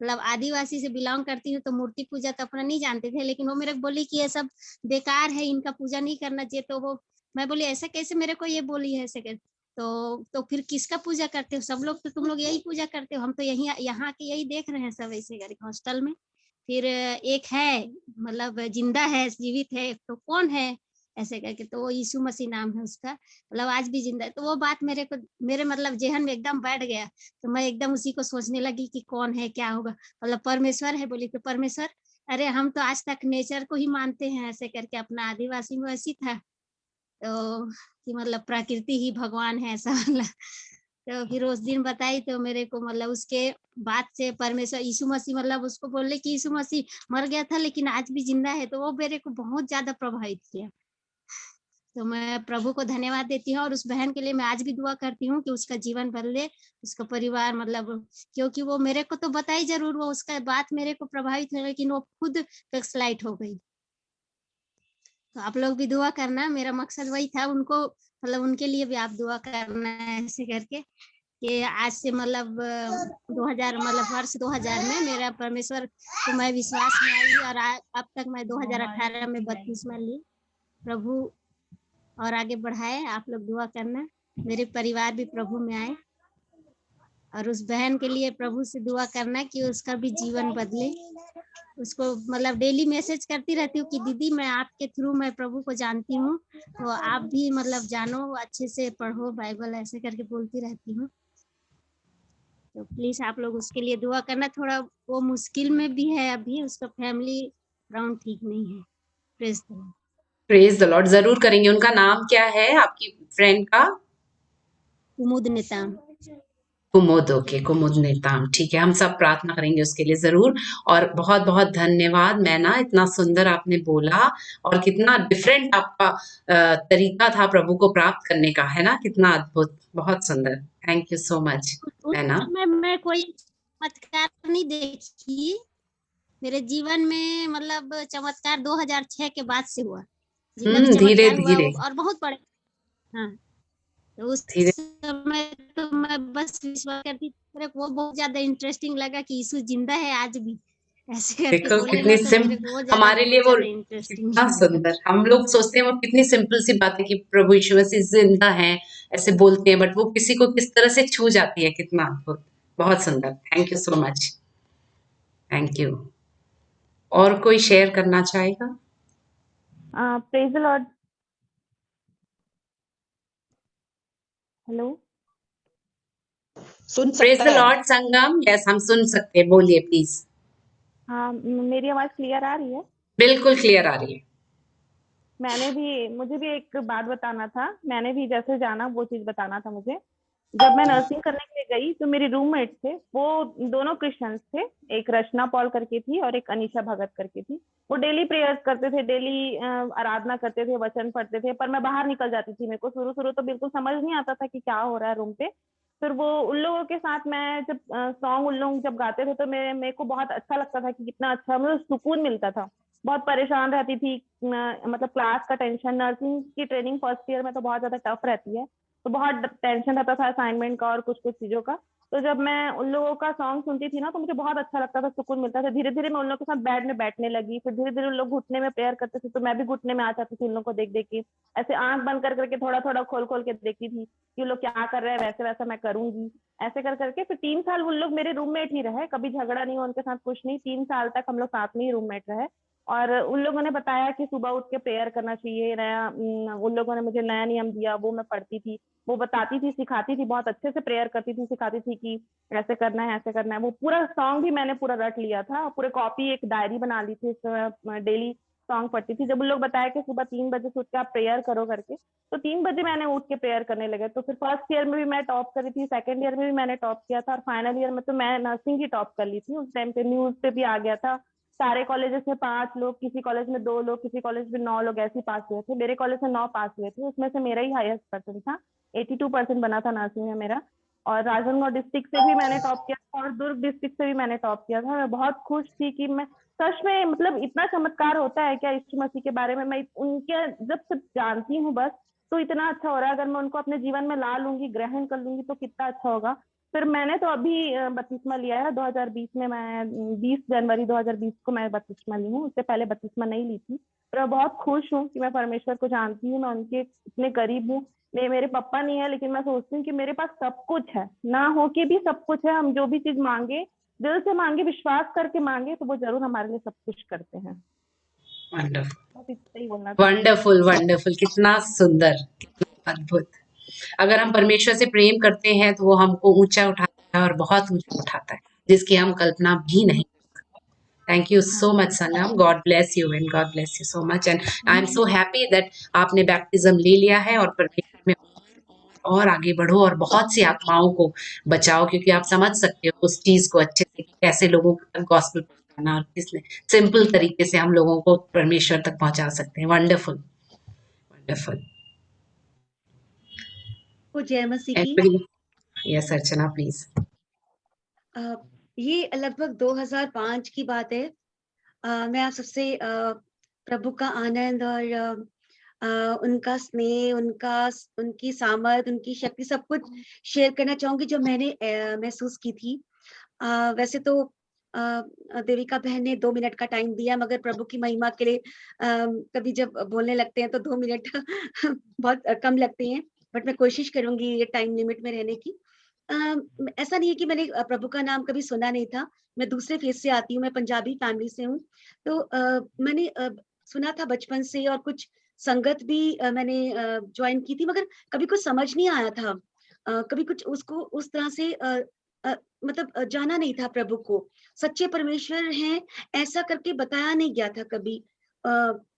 मतलब आदिवासी से बिलोंग करती हूँ, तो मूर्ति पूजा तो अपना नहीं जानते थे। लेकिन वो मेरे को बोली कि ये सब बेकार है, इनका पूजा नहीं करना चाहिए। तो वो मैं बोली ऐसा कैसे, मेरे को ये बोली है ऐसे कर। तो फिर किसका पूजा करते हो? सब लोग तो तुम लोग यही पूजा करते हो, हम तो यही यहाँ के यही देख रहे हैं सब ऐसे करके हॉस्टल में। फिर एक है मतलब जिंदा है, जीवित है, तो कौन है ऐसे करके। तो वो यीशु मसीह नाम है उसका, मतलब आज भी जिंदा है। तो वो बात मेरे मतलब जेहन में एकदम बैठ गया। तो मैं एकदम उसी को सोचने लगी कि कौन है, क्या होगा, मतलब परमेश्वर है। बोली तो परमेश्वर, अरे हम तो आज तक नेचर को ही मानते हैं ऐसे करके। अपना आदिवासी में वैसी था तो कि मतलब प्रकृति ही भगवान है ऐसा वाला। तो फिर उस दिन बताई तो मेरे को मतलब उसके बाद से परमेश्वर यीशु मसीह, मतलब उसको बोले कि यीशु मसीह मर गया था लेकिन आज भी जिंदा है, तो वो मेरे को बहुत ज्यादा प्रभावित किया। तो मैं प्रभु को धन्यवाद देती हूँ, और उस बहन के लिए मैं आज भी दुआ करती हूँ कि उसका जीवन बदले, उसका परिवार, मतलब क्योंकि वो मेरे को तो बताई जरूर, वो उसका बात मेरे को प्रभावित हुई, लेकिन वो खुद बैकस्लाइड हो गई। तो आप लोग भी दुआ करना, मेरा मकसद वही था। उनको मतलब उनके लिए भी आप दुआ करना ऐसे करके कि आज से मतलब 2000 मतलब वर्ष 2000 में मेरा परमेश्वर को मैं विश्वास में आई, और अब तक मैं 2018 में बपतिस्मा ली। प्रभु और आगे बढ़ाए। आप लोग दुआ करना, मेरे परिवार भी प्रभु में आए। और उस बहन के लिए प्रभु से दुआ करना कि उसका भी जीवन बदले। उसको मतलब डेली मैसेज करती रहती हूँ कि दीदी मैं आपके थ्रू मैं प्रभु को जानती हूँ, तो आप भी मतलब जानो, अच्छे से पढ़ो बाइबल, ऐसे करके बोलती रहती हूँ। तो प्लीज आप लोग उसके लिए दुआ करना। थोड़ा वो मुश्किल में भी है अभी, उसका फैमिली ग्राउंड ठीक नहीं है। Praise the Lord. Praise the Lord, जरूर करेंगे। उनका नाम क्या है आपकी फ्रेंड का? कुमुद नेताम। कुमुद, ओके, कुमुद नेताम, ठीक है। हम सब प्रार्थना करेंगे उसके लिए जरूर। और बहुत बहुत धन्यवाद मैना, इतना सुंदर आपने बोला और कितना डिफरेंट आपका तरीका था प्रभु को प्राप्त करने का, है ना? कितना अद्भुत, बहुत सुंदर। थैंक यू सो मच उस मैना। समय मैं कोई चमत्कार नहीं देखी मेरे जीवन में, मतलब चमत्कार 2006 के बाद से हुआ। जितना भी धीरे चमत्कार हुआ धीरे वो और बहुत बड़े। हाँ, तो उस धीरे। समय तो मैं बस विश्वास करती थी। मेरे को वो बहुत ज्यादा इंटरेस्टिंग लगा कि यीशु जिंदा है आज भी, ऐसे करके देखो बोले कितनी ना, तो सिम मेरे को वो हमारे लिए बहुत वो ज्यादा इंटरेस्टिंग कितना लगा। सुंदर। हम लोग सोचते हैं वो कितनी सिंपल सी बात है कि प्रभु यीशु मसीह जिंदा है, ऐसे बोलते हैं, बट वो किसी को किस तरह से छू जाती है, कितना अद्भुत, बहुत सुंदर। Thank you so much, thank you. और कोई शेयर करना चाहेगा? Praise the Lord. Hello, soon praise सकता द है। लॉर्ड संगम, यस हम सुन सकते हैं, बोलिए प्लीज। हाँ मेरी आवाज क्लियर आ रही है? बिल्कुल क्लियर आ रही है। मुझे भी एक बात बताना था। मैंने भी जैसे जाना वो चीज बताना था मुझे। जब मैं नर्सिंग करने के लिए गई तो मेरी रूममेट थे, वो दोनों क्रिश्चियंस थे। एक रचना पॉल करके थी और एक अनीशा भगत करके थी। वो डेली प्रेयर्स करते थे, डेली आराधना करते थे, वचन पढ़ते थे, पर मैं बाहर निकल जाती थी। मेरे को शुरू शुरू तो बिल्कुल समझ नहीं आता था कि क्या हो रहा है रूम पे। फिर वो उन लोगों के साथ मैं जब सॉन्ग उन लोग जब गाते थे तो मेरे को बहुत अच्छा लगता था कि कितना अच्छा, मुझे सुकून मिलता था। बहुत परेशान रहती थी, मतलब क्लास का टेंशन, नर्सिंग की ट्रेनिंग फर्स्ट ईयर में तो बहुत ज्यादा टफ रहती है, तो बहुत टेंशन रहता था असाइनमेंट का और कुछ कुछ चीजों का। तो जब मैं उन लोगों का सॉन्ग सुनती थी ना तो मुझे बहुत अच्छा लगता था, सुकून मिलता था। धीरे धीरे मैं उन लोगों के साथ बेड में बैठने लगी। फिर धीरे धीरे उन लोग घुटने में प्रेयर करते थे तो मैं भी घुटने में आ जाती थी उन लोगों को देख देख के। ऐसे आंख बंद कर करके थोड़ा थोड़ा खोल खोल के देखती थी कि वो लोग क्या कर रहे हैं, वैसे वैसा मैं करूंगी। ऐसे कर करके फिर 3 साल उन लोग मेरे रूममेट ही रहे, कभी झगड़ा नहीं हुआ उनके साथ, कुछ नहीं। 3 साल तक हम लोग साथ में ही रूममेट रहे। और उन लोगों ने बताया कि सुबह उठ के प्रेयर करना चाहिए। उन लोगों ने मुझे नया नियम दिया, वो मैं पढ़ती थी, वो बताती थी, सिखाती थी, बहुत अच्छे से प्रेयर करती थी, सिखाती थी कि ऐसे करना है, ऐसे करना है। वो पूरा सॉन्ग भी मैंने पूरा रट लिया था, पूरे कॉपी एक डायरी बना ली थी, डेली सॉन्ग पढ़ती थी। जब उन लोग बताया कि सुबह 3 बजे से उठ के आप प्रेयर करो करके, तो 3 बजे मैंने उठ के प्रेयर करने लगे। तो फिर फर्स्ट ईयर में भी मैं टॉप करी थी, सेकंड ईयर में भी मैंने टॉप किया था, और फाइनल ईयर में तो मैं नर्सिंग ही टॉप कर ली थी। उस टाइम पे न्यूज पे भी आ गया था, सारे कॉलेजेस में 5 लोग, किसी कॉलेज में 2 लोग, किसी कॉलेज में 9 लोग ऐसे पास हुए थे। मेरे कॉलेज में 9 पास हुए थे, उसमें से मेरा ही हाईएस्ट परसेंट था, 82% बना था नर्सिंग में मेरा। और राजनांदगांव डिस्ट्रिक्ट से भी मैंने टॉप किया था और दुर्ग डिस्ट्रिक्ट से भी मैंने टॉप किया था। मैं बहुत खुश थी कि मैं सच में, मतलब इतना चमत्कार होता है क्या यीशु मसीह के बारे में, मैं उनके जब से जानती हूँ बस, तो इतना अच्छा हो रहा है। अगर मैं उनको अपने जीवन में ला लूंगी, ग्रहण कर लूंगी, तो कितना अच्छा होगा। फिर मैंने तो अभी बपतिस्मा लिया है 2020 में। मैं 20 जनवरी 2020 को मैं बपतिस्मा ली हूँ, उससे पहले बपतिस्मा नहीं ली थी। पर मैं बहुत खुश हूँ कि मैं परमेश्वर को जानती हूँ, मैं उनके इतने करीब हूँ। मेरे पापा नहीं है, लेकिन मैं सोचती हूँ कि मेरे पास सब कुछ है, ना हो के भी सब कुछ है। हम जो भी चीज मांगे, दिल से मांगे, विश्वास करके मांगे, तो वो जरूर हमारे लिए सब कुछ करते हैं। वंडरफुल बस इतना ही बोलना था। वंडरफुल वंडरफुल, कितना सुंदर, कितना अद्भुत। अगर हम परमेश्वर से प्रेम करते हैं तो वो हमको ऊंचा उठाता है और बहुत ऊंचा उठाता है, जिसकी हम कल्पना भी नहीं। Thank you so much Sangam, God bless you and God bless you so much, and I am so happy that आपने बैप्टिज्म ले लिया है और परमेश्वर में और आगे बढ़ो और बहुत सी आत्माओं को बचाओ, क्योंकि आप समझ सकते हो उस चीज को अच्छे से कि कैसे लोगों तक गॉस्पेल पहुंचाना और किस सिंपल तरीके से हम लोगों को परमेश्वर तक पहुंचा सकते हैं। Wonderful wonderful. जय मसीह की। Yes Archana please. ये लगभग 2005 की बात है। मैं आप सबसे प्रभु का आनंद और उनका स्नेह, उनकी सामर्थ, उनकी शक्ति, सब कुछ शेयर करना चाहूंगी जो मैंने महसूस की थी। वैसे तो देविका बहन ने 2 मिनट का टाइम दिया, मगर प्रभु की महिमा के लिए कभी जब बोलने लगते हैं तो 2 मिनट बहुत कम लगते हैं, बट मैं कोशिश करूंगी ये टाइम लिमिट में रहने की। ऐसा नहीं है कि मैंने प्रभु का नाम कभी सुना नहीं था। मैं दूसरे फेस से आती हूँ, मैं पंजाबी फैमिली से हूँ। तो मैंने सुना था बचपन से, और कुछ संगत भी मैंने ज्वाइन की थी, मगर कभी कुछ समझ नहीं आया था। कभी कुछ उसको उस तरह से मतलब जाना नहीं था प्रभु को, सच्चे परमेश्वर हैं ऐसा करके बताया नहीं गया था कभी,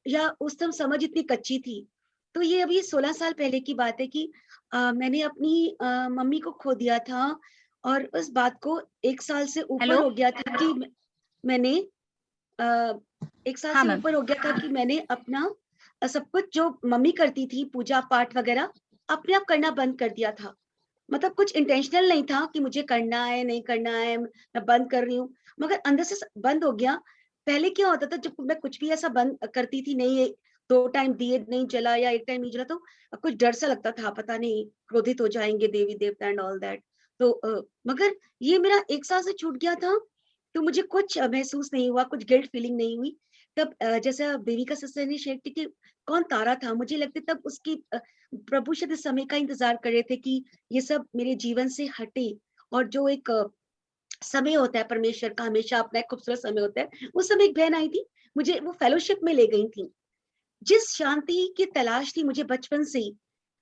या उस समय समझ इतनी कच्ची थी। तो ये अभी 16 साल पहले की बात है कि मैंने अपनी मम्मी को खो दिया था, और उस बात को 1 साल से ऊपर हेलो। हो गया था कि मैंने 1 साल हाँ से मैम। ऊपर हो गया था कि मैंने अपना सब कुछ जो मम्मी करती थी, पूजा पाठ वगैरह, अपने आप करना बंद कर दिया था। मतलब कुछ इंटेंशनल नहीं था कि मुझे करना है, नहीं करना है, मैं बंद कर रही हूँ, मगर अंदर से बंद हो गया। पहले क्या होता था, जब मैं कुछ भी ऐसा बंद करती थी, नहीं 2 टाइम दिए नहीं जला या 1 टाइम नहीं जला, तो कुछ डर सा लगता था, पता नहीं क्रोधित हो जाएंगे देवी देवता एंड ऑल दैट। तो मगर ये मेरा 1 साल से छूट गया था, तो मुझे कुछ महसूस नहीं हुआ, कुछ गिल्ट फीलिंग नहीं हुई। तब जैसा देविका सिस्टर ने शेयर की कि कौन तारा था, मुझे लगता तब उसकी प्रभु शायद इस समय का इंतजार कर रहे थे कि ये सब मेरे जीवन से हटे, और जो एक समय होता है परमेश्वर का, हमेशा अपना एक खूबसूरत समय होता है। उस समय एक बहन आई थी, मुझे वो फेलोशिप में ले गई थी। जिस शांति की तलाश थी मुझे बचपन से ही,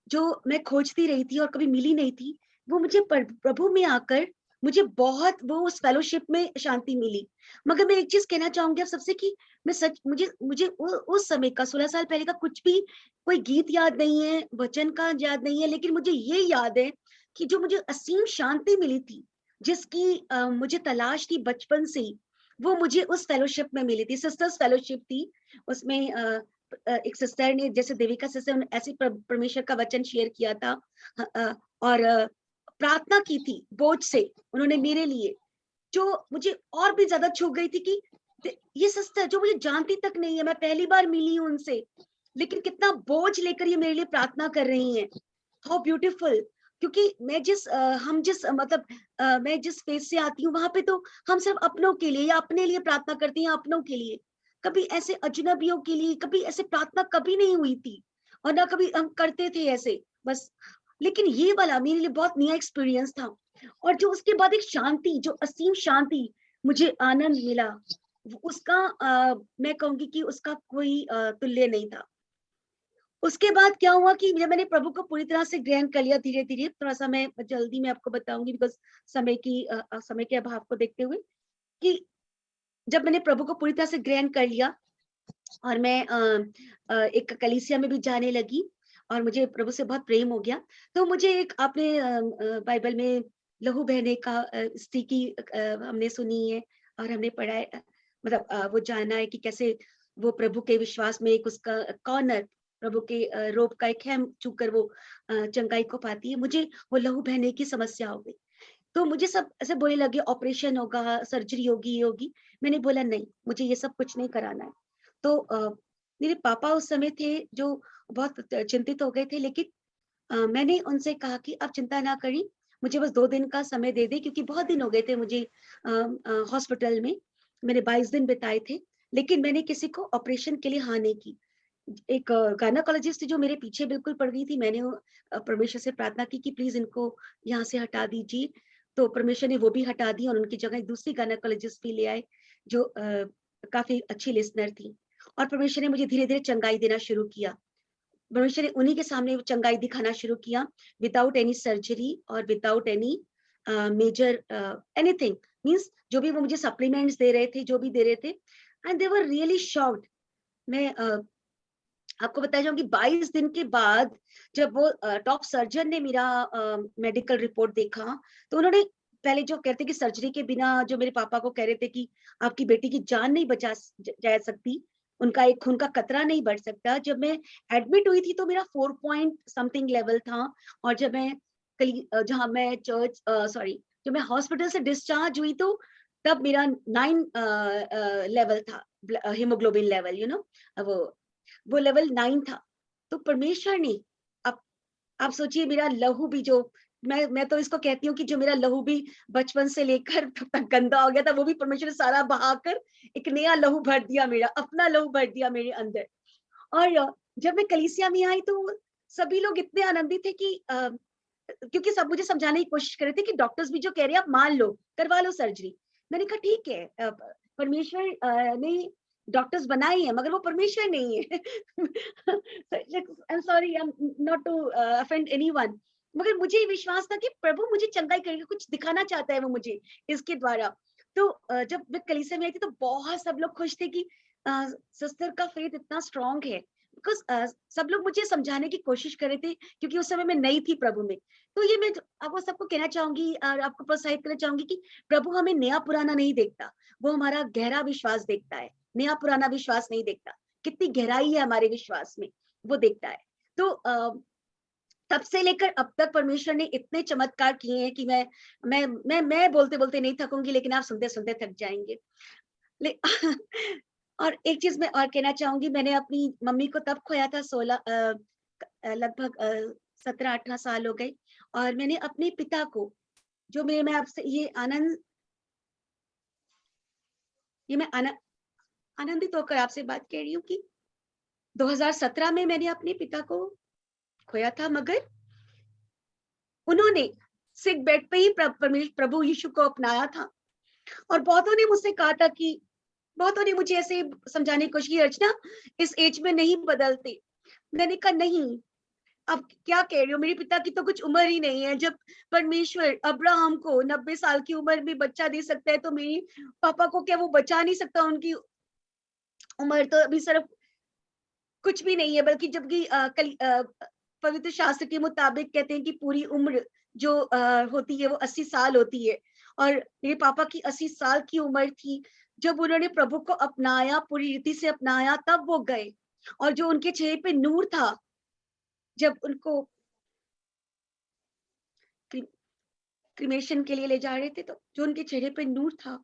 जो मैं खोजती रही थी और कभी मिली नहीं थी, वो मुझे प्रभु में आकर मुझे बहुत वो उस फेलोशिप में शांति मिली। मगर मैं एक चीज कहना चाहूंगी आप सबसे कि मैं सच मुझे मुझे उस समय का 16 साल पहले का कुछ भी, कोई गीत याद नहीं है, वचन का याद नहीं है, लेकिन मुझे ये याद है कि जो मुझे असीम शांति मिली थी, जिसकी मुझे तलाश थी बचपन से ही, वो मुझे उस फेलोशिप में मिली थी। सिस्टर्स फेलोशिप थी उसमें। एक सिस्टर ने, जैसे देविका सिस्टर ने ऐसे परमेश्वर का वचन शेयर किया था, और प्रार्थना की थी बोझ से उन्होंने मेरे लिए, जो मुझे और भी ज्यादा छू गई थी कि ये सिस्टर जो मुझे जानती तक नहीं है, मैं पहली बार मिली हूं उनसे, लेकिन कितना बोझ लेकर ये मेरे लिए प्रार्थना कर रही हैं। How beautiful. क्योंकि मैं हम जिस मतलब मैं जिस फेज से आती हूँ, वहां पे तो हम सब अपनों के लिए या अपने लिए प्रार्थना करते हैं, अपनों के लिए। कभी ऐसे अजनबियों के लिए कभी ऐसे प्रार्थना कभी नहीं हुई थी, और ना कभी हम करते थे ऐसे बस। लेकिन ये वाला मेरे लिए बहुत नया एक्सपीरियंस था, और जो उसके बाद एक शांति, जो असीम शांति मुझे आनंद मिला, उसका मैं कहूंगी कि उसका कोई तुल्य नहीं था। उसके बाद क्या हुआ कि जब मैंने प्रभु को पूरी तरह से ग्रहण कर लिया, धीरे धीरे, थोड़ा सा मैं जल्दी में आपको बताऊंगी बिकॉज समय के अभाव को देखते हुए, कि जब मैंने प्रभु को पूरी तरह से ग्रहण कर लिया और मैं एक कलीसिया में भी जाने लगी, और मुझे प्रभु से बहुत प्रेम हो गया, तो मुझे एक आपने बाइबल में लहू बहने का स्थिति हमने सुनी है और हमने पढ़ा है, मतलब वो जाना है कि कैसे वो प्रभु के विश्वास में एक उसका कॉर्नर, प्रभु के रोब का एक हेम छूकर वो चंगाई को पाती है। मुझे वो लहू बहने की समस्या हो गई, तो मुझे सब ऐसे बोलने लगे ऑपरेशन होगा, सर्जरी होगी, ये होगी। मैंने बोला नहीं, मुझे ये सब कुछ नहीं कराना है। तो मेरे पापा उस समय थे जो बहुत चिंतित हो गए थे, लेकिन मैंने उनसे कहा कि आप चिंता ना करें, मुझे बस 2 दिन का समय दे दे, क्योंकि बहुत दिन हो गए थे मुझे हॉस्पिटल में, मैंने 22 दिन बिताए थे, लेकिन मैंने किसी को ऑपरेशन के लिए हाँ नहीं की। एक गायनेकोलॉजिस्ट थी जो मेरे पीछे बिल्कुल पड़ गई थी, मैंने परमेश्वर से प्रार्थना की कि प्लीज इनको यहाँ से हटा दीजिए, तो परमेश्वर ने वो भी हटा दी और उनकी जगह एक दूसरी गायनेकोलॉजिस्ट भी ले आए जो काफी अच्छी लिसनर थी, और परमेश्वर ने मुझे धीरे धीरे चंगाई देना शुरू किया। परमेश्वर ने उन्हीं के सामने चंगाई दिखाना शुरू किया, विदाउट एनी सर्जरी और without any major anything, means जो भी वो मुझे सप्लीमेंट्स दे रहे थे, जो भी दे रहे थे, and they were really shocked. मैं आपको बताया जाऊँ कि 22 दिन के बाद जब वो टॉप सर्जन ने मेरा मेडिकल रिपोर्ट देखा, तो उन्होंने पहले जो कहते कि सर्जरी के बिना, जो मेरे पापा को कह रहे थे कि आपकी बेटी की जान नहीं बचा जा सकती, उनका एक खून का कतरा नहीं बढ़ सकता। जब मैं एडमिट हुई थी तो मेरा 4 पॉइंट समथिंग लेवल था, और जब मैं जहाँ मैं जब मैं हॉस्पिटल से डिस्चार्ज हुई तो तब मेरा 9 लेवल था, हीमोग्लोबिन लेवल, वो लेवल 9 था। तो परमेश्वर ने, आप सोचिए, मेरा लहू भी जो मैं तो इसको कहती हूँ कि जो मेरा लहू भी बचपन से लेकर तब तक गंदा हो गया था, वो भी परमेश्वर ने सारा बहाकर एक नया लहू भर दिया, मेरा अपना लहू भर दिया मेरे अंदर। और जब मैं कलीसिया में आई तो सभी लोग इतने आनंदित थे कि क्योंकि सब मुझे समझाने की कोशिश कर रहे थे कि डॉक्टर्स भी जो कह रहे हैं आप मान लो, करवा लो सर्जरी। मैंने कहा ठीक है, परमेश्वर ने डॉक्टर्स बनाए हैं मगर वो परमेश्वर नहीं है। I am sorry, I am not to offend anyone, मगर मुझे ये विश्वास था कि प्रभु मुझे चंगाई करेगा, कुछ दिखाना चाहता है वो मुझे इसके द्वारा। तो जब मैं कलीसिया में आई थी तो बहुत सब लोग खुश थे कि सिस्टर का फेथ इतना स्ट्रांग है, बिकॉज सब लोग मुझे समझाने की कोशिश कर रहे थे, क्योंकि उस समय मैं नई थी प्रभु में। तो ये मैं आपको सबको कहना चाहूंगी और आपको प्रोत्साहित करना चाहूंगी कि प्रभु हमें नया पुराना नहीं देखता, वो हमारा गहरा विश्वास देखता है, नया पुराना विश्वास नहीं देखता, कितनी गहराई है हमारे विश्वास में वो देखता है। तो तब से लेकर अब तक परमेश्वर ने इतने चमत्कार किए हैं कि मैं बोलते बोलते नहीं थकूंगी, लेकिन आप सुनते सुनते थक जाएंगे। और एक चीज मैं और कहना चाहूंगी, मैंने अपनी मम्मी को तब खोया था 16 लगभग 17-18 साल हो गए, और मैंने अपने पिता को, जो मैं आपसे ये मैं आनंदित होकर आपसे बात कह रही हूँ कि 2017 में मैंने अपने पिता को खोया था, मगर उन्होंने सिक बेड पे ही प्रभु यीशु को अपनाया था। और बहुतों ने मुझसे कहा था कि बहुतों ने मुझे ऐसे समझाने की कोशिश की, अर्चना इस एज में नहीं बदलते। मैंने कहा नहीं, अब क्या कह रही हो, मेरे पिता की तो कुछ उम्र ही नहीं है। जब परमेश्वर अब्राहम को 90 साल की उम्र में बच्चा दे सकता है, तो मेरे पापा को क्या वो बचा नहीं सकता? उनकी उम्र तो अभी सिर्फ कुछ भी नहीं है, बल्कि जबकि पवित्र शास्त्र के मुताबिक कहते हैं कि पूरी उम्र जो होती है वो 80 साल होती है। और मेरे पापा की 80 साल की उम्र थी जब उन्होंने प्रभु को अपनाया, पूरी रीति से अपनाया, तब वो गए। और जो उनके चेहरे पे नूर था जब उनको क्रिमेशन के लिए ले जा रहे थे, तो जो उनके चेहरे पे नूर था,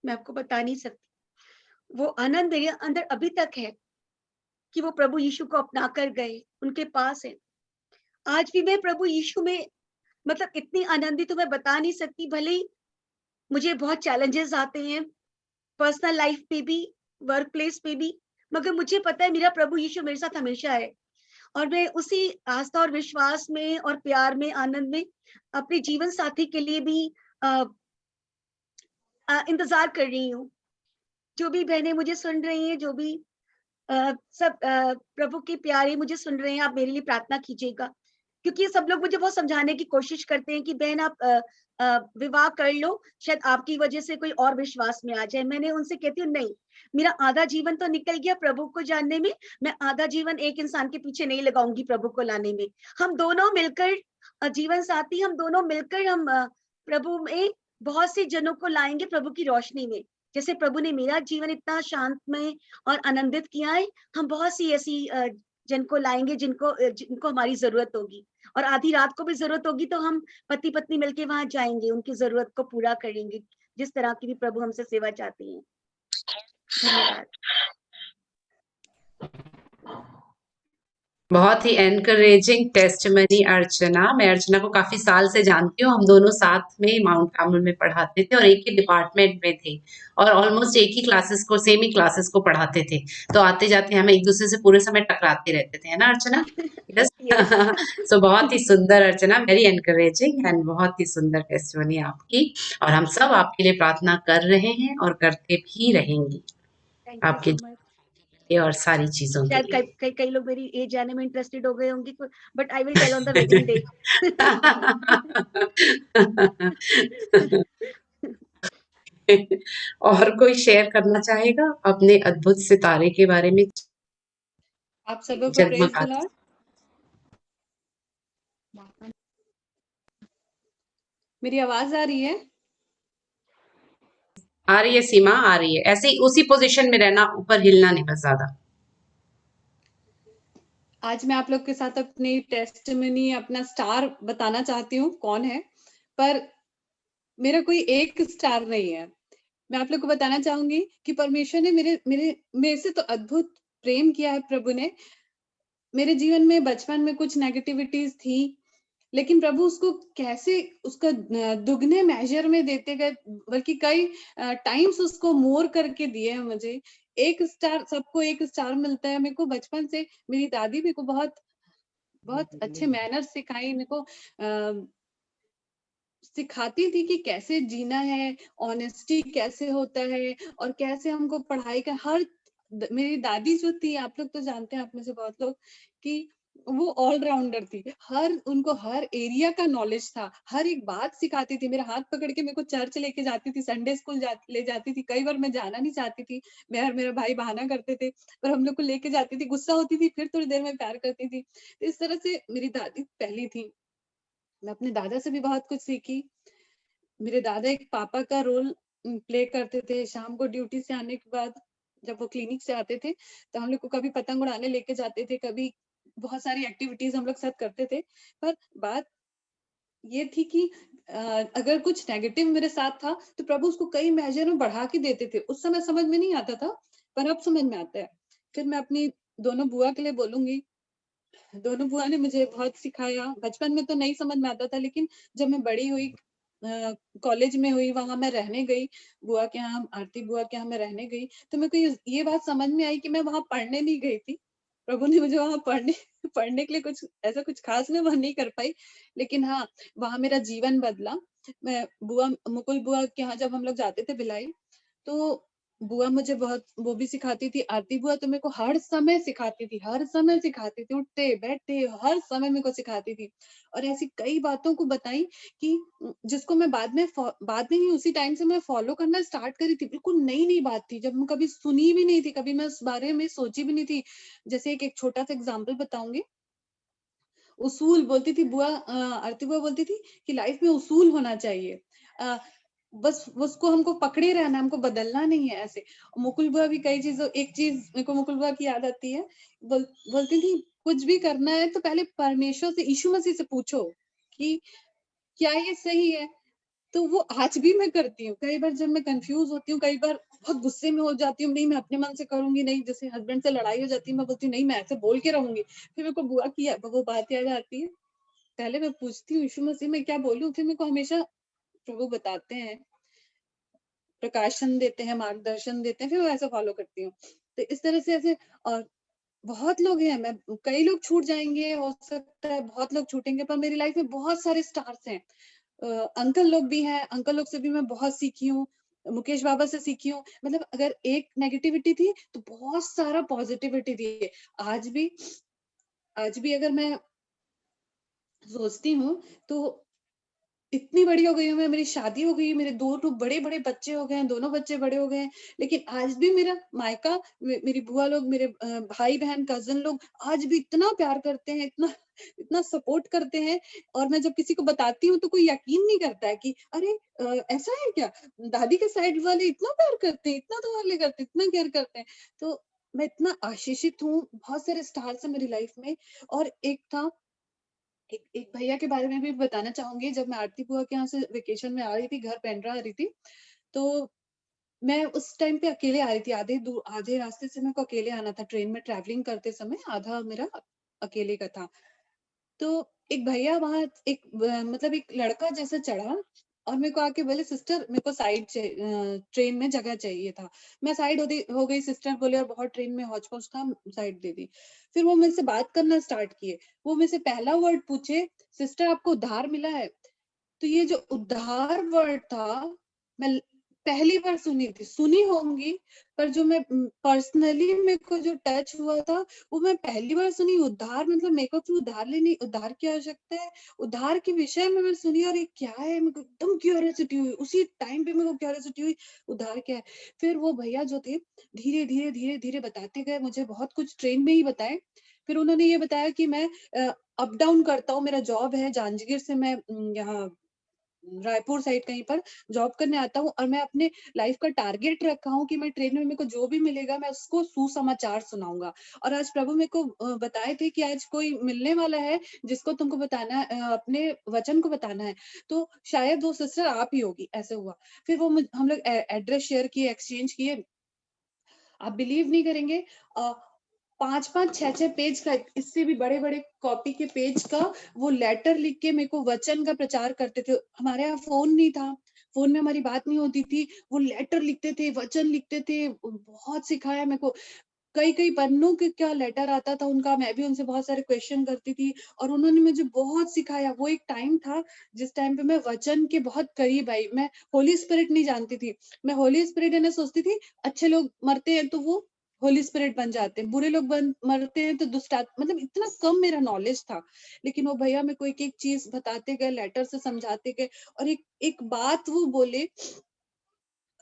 मैं आपको बता नहीं सकती। वो आनंद मेरे अंदर अभी तक है कि वो प्रभु यीशु को अपना कर गए, उनके पास है। आज भी मैं प्रभु यीशु में मतलब इतनी आनंदित तो मैं बता नहीं सकती। भले ही मुझे बहुत चैलेंजेस आते हैं पर्सनल लाइफ पे भी, वर्क प्लेस पे भी, मगर मुझे पता है मेरा प्रभु यीशु मेरे साथ हमेशा है। और मैं उसी आस्था और विश्वास में और प्यार में, आनंद में अपने जीवन साथी के लिए भी इंतजार कर रही हूँ। जो भी बहनें मुझे सुन रही हैं, जो भी सब प्रभु के प्यारे मुझे सुन रहे हैं, आप मेरे लिए प्रार्थना कीजिएगा। क्योंकि सब लोग मुझे बहुत समझाने की कोशिश करते हैं कि बहन आप विवाह कर लो, शायद आपकी वजह से कोई और विश्वास में आ जाए। मैंने उनसे कहती हूँ नहीं, मेरा आधा जीवन तो निकल गया प्रभु को जानने में, मैं आधा जीवन एक इंसान के पीछे नहीं लगाऊंगी प्रभु को लाने में। हम दोनों मिलकर जीवन साथी, हम दोनों मिलकर हम प्रभु में बहुत से जनों को लाएंगे प्रभु की रोशनी में। जैसे प्रभु ने मेरा जीवन इतना शांतमय और आनंदित किया है, हम बहुत सी ऐसी जन को लाएंगे जिनको हमारी जरूरत होगी। और आधी रात को भी जरूरत होगी तो हम पति पत्नी मिलके वहां जाएंगे, उनकी जरूरत को पूरा करेंगे, जिस तरह की भी प्रभु हमसे सेवा चाहते हैं। धन्यवाद। बहुत ही एनकरेजिंग टेस्टमनी अर्चना। मैं अर्चना को काफी साल से जानती हूँ, हम दोनों साथ में माउंट कार्मेल में पढ़ाते थे और एक ही डिपार्टमेंट में थे, और ऑलमोस्ट एक ही क्लासेस को, सेम ही क्लासेस को पढ़ाते थे। तो आते जाते हम एक दूसरे से पूरे समय टकराते रहते थे, है ना अर्चना? यस। सो बहुत ही सुंदर अर्चना, वेरी एनकरेजिंग एंड बहुत ही सुंदर टेस्टमनी आपकी, और हम सब आपके लिए प्रार्थना कर रहे हैं और करते भी रहेंगे आपके और सारी चीजों के लिए। शायद कई लोग मेरी एज जानने में इंटरेस्टेड हो गए होंगे, but I will tell on the wedding day. और कोई शेयर करना चाहेगा अपने अद्भुत सितारे के बारे में? आप सबको प्रेज द लॉर्ड। मेरी आवाज आ रही है? आ रही है सीमा, आ रही है। ऐसे ही उसी पोजीशन में रहना, ऊपर हिलना नहीं बस ज्यादा। आज मैं आप लोग के साथ अपनी टेस्टिमनी, अपना स्टार बताना चाहती हूँ कौन है, पर मेरा कोई एक स्टार नहीं है। मैं आप लोग को बताना चाहूंगी कि परमेश्वर ने मेरे से तो अद्भुत प्रेम किया है प्रभु ने। मेरे जीवन में बचपन में कुछ नेगेटिविटीज थी, लेकिन प्रभु उसको कैसे उसका दुगने मेजर में देते गए, बल्कि कई टाइम्स उसको मोर करके दिए हैं मुझे। एक स्टार, सबको एक स्टार मिलता है। मेरे को बचपन से मेरी दादी मेरे को बहुत बहुत अच्छे मैनर्स सिखाई, मेरे को सिखाती थी कि कैसे जीना है, ऑनेस्टी कैसे होता है, और कैसे हमको पढ़ाई का हर। मेरी दादी जो थी, आप लोग तो जानते हैं, आप में से बहुत लोग, कि वो ऑलराउंडर थी, उनको हर एरिया का नॉलेज था, हर एक बात सिखाती थी, मेरा हाथ पकड़ के मेरे को चर्च लेके जाती थी, संडे स्कूल ले जाती थी। कई बार मैं जाना नहीं चाहती थी, मैं और मेरा भाई बहाना करते थे, पर हम लोग को लेके जाती थी, गुस्सा होती थी, फिर थोड़ी देर में प्यार करती थी। तो इस तरह से मेरी दादी पहली थी। मैं अपने दादा से भी बहुत कुछ सीखी। मेरे दादा एक पापा का रोल प्ले करते थे। शाम को ड्यूटी से आने के बाद जब वो क्लिनिक से आते थे, तो हम लोग को कभी पतंग उड़ाने लेके जाते थे, कभी बहुत सारी एक्टिविटीज हम लोग साथ करते थे। पर बात ये थी कि अगर कुछ नेगेटिव मेरे साथ था, तो प्रभु उसको कई मेजर में बढ़ा के देते थे। उस समय समझ में नहीं आता था, पर अब समझ में आता है। फिर मैं अपनी दोनों बुआ के लिए बोलूंगी। दोनों बुआ ने मुझे बहुत सिखाया। बचपन में तो नहीं समझ में आता था, लेकिन जब मैं बड़ी हुई, कॉलेज में हुई, वहां मैं रहने गई, बुआ के यहाँ, आरती बुआ के यहाँ मैं रहने गई, तो मेरे को ये बात समझ में आई कि मैं वहां पढ़ने नहीं गई थी। प्रभु ने मुझे वहां पढ़ने पढ़ने के लिए कुछ खास मैं वहां नहीं कर पाई, लेकिन हाँ, वहां मेरा जीवन बदला। मैं मुकुल बुआ के यहाँ जब हम लोग जाते थे भिलाई, तो बुआ मुझे बहुत वो भी सिखाती थी। आरती बुआ तो मेरे को हर समय सिखाती थी, हर समय सिखाती थी, उठते बैठते हर समय मेरे को सिखाती थी, और ऐसी कई बातों को बताई कि जिसको मैं बाद में ही उसी टाइम से मैं फॉलो करना स्टार्ट करी थी। बिल्कुल नई नई बात थी, जब मैं कभी सुनी भी नहीं थी, कभी मैं उस बारे में सोची भी नहीं थी। जैसे एक छोटा सा एग्जाम्पल बताऊंगी। उसूल बोलती थी बुआ, आरती बुआ बोलती थी कि लाइफ में उसूल होना चाहिए। बस उसको हमको पकड़े रहना, हमको बदलना नहीं है। ऐसे मुकुल बुआ भी कई चीजों, एक चीज मेरे को मुकुल बुआ की याद आती है। बोलती थी कुछ भी करना है तो पहले परमेश्वर से, यीशु मसीह से पूछो कि क्या ये सही है। तो वो आज भी मैं करती हूँ। कई बार जब मैं कंफ्यूज होती हूँ, कई बार बहुत गुस्से में हो जाती हूँ, नहीं मैं अपने मन से करूंगी, नहीं जैसे हस्बैंड से लड़ाई हो जाती है, मैं बोलती हूँ नहीं मैं ऐसे बोल के रहूंगी। फिर मेरे को बुआ की वो बात याद आती है। पहले मैं पूछती हूँ यीशु मसीह मैं क्या बोलूं, फिर मेरे को हमेशा प्रभु बताते हैं, प्रकाशन देते हैं, मार्गदर्शन देते हैं, फिर मैं ऐसा फॉलो करती हूँ। तो इस तरह से ऐसे, और बहुत लोग हैं, मैं कई लोग छूट जाएंगे, हो सकता है बहुत लोग छूटेंगे, पर मेरी लाइफ में बहुत सारे स्टार्स हैं। अंकल लोग भी हैं, अंकल लोग से भी मैं बहुत सीखी हूँ, मुकेश बाबा से सीखी हूँ। मतलब अगर एक नेगेटिविटी थी तो बहुत सारा पॉजिटिविटी थी। आज भी अगर मैं सोचती हूँ तो इतनी बड़ी हो गई हूँ मैं, मेरी शादी हो गई, मेरे दो बड़े बड़े बच्चे हो गए हैं, दोनों बच्चे बड़े हो गए हैं, लेकिन आज भी मेरा मायका, मेरी बुआ लोग, मेरे भाई बहन कजन लोग आज भी इतना प्यार करते हैं, इतना इतना सपोर्ट करते हैं। और मैं जब किसी को बताती हूँ तो कोई यकीन नहीं करता है कि अरे ऐसा है क्या, दादी के साइड वाले इतना प्यार करते हैं, इतना तो वाले करते हैं, इतना केयर करते हैं। तो मैं इतना आशीषित हूँ, बहुत सारे स्टार्स हैं मेरी लाइफ में। और एक था, एक एक भैया के बारे में भी बताना चाहूंगी। जब मैं आरती बुआ के यहाँ से वेकेशन में आ रही थी, घर पेंड्रा आ रही थी, तो मैं उस टाइम पे अकेले आ रही थी। आधे रास्ते से मेरे को अकेले आना था, ट्रेन में ट्रैवलिंग करते समय आधा मेरा अकेले का था। तो एक भैया वहां, मतलब एक लड़का जैसा चढ़ा और मेरे को आके बोले सिस्टर मेरे को ट्रेन में जगह चाहिए था। मैं साइड हो गई, सिस्टर बोले, और बहुत ट्रेन में हौच पौच था, साइड दे दी। फिर वो मेरे से बात करना स्टार्ट किए। वो मेरे से पहला वर्ड पूछे, सिस्टर आपको उधार मिला है। तो ये जो उधार वर्ड था, मैं पहली बार सुनी होंगी, पर जो मैं पर्सनली मेरे को जो टच हुआ था, वो मैं पहली बार सुनी। उधार मतलब मेरे को क्यों उधार लेनी, उधार की आवश्यकता है, उधार के विषय में मैं सुनी, और ये क्या है, मेरे को एकदम क्यूरियोसिटी हुई। उसी टाइम पे मेरे को क्यूरियोसिटी हुई, उधार क्या है। फिर वो भैया जो थे, धीरे धीरे धीरे धीरे बताते गए मुझे, बहुत कुछ ट्रेन में ही बताए। फिर उन्होंने ये बताया कि मैं अप डाउन करता हूँ, मेरा जॉब है जांजगीर से, मैं यहाँ रायपुर साइड कहीं पर जॉब करने आता हूँ, और मैं अपने लाइफ का टारगेट रखा हूँ कि मैं ट्रेन में मेरे को जो भी मिलेगा मैं उसको सुसमाचार सुनाऊंगा। और आज प्रभु मेरे को बताए थे कि आज कोई मिलने वाला है जिसको तुमको बताना है, अपने वचन को बताना है, तो शायद वो सिस्टर आप ही होगी। ऐसे हुआ। फिर वो हम लोग एड्रेस शेयर किए, एक्सचेंज किए। आप बिलीव नहीं करेंगे, 5-5 6-6 पेज का, इससे भी बड़े बड़े कॉपी के पेज का वो लेटर लिख के मेरे को वचन का प्रचार करते थे। हमारे यहाँ फोन नहीं था, फोन में हमारी बात नहीं होती थी, वो लेटर लिखते थे, वचन लिखते थे। बहुत सिखाया मेरे को। कई कई पन्नों के क्या लेटर आता था उनका, मैं भी उनसे बहुत सारे क्वेश्चन करती थी, और उन्होंने मुझे बहुत सिखाया। वो एक टाइम था जिस टाइम पे मैं वचन के बहुत करीब आई। मैं होली स्पिरिट नहीं जानती थी। मैं होली स्पिरिट सोचती थी अच्छे लोग मरते हैं तो वो होली स्पिरिट बन जाते हैं, बुरे लोग मरते हैं तो दुष्ट मतलब इतना कम मेरा नॉलेज था, लेकिन वो भैया मेरे को एक एक चीज बताते गए, लेटर से समझाते गए। और एक एक बात वो बोले,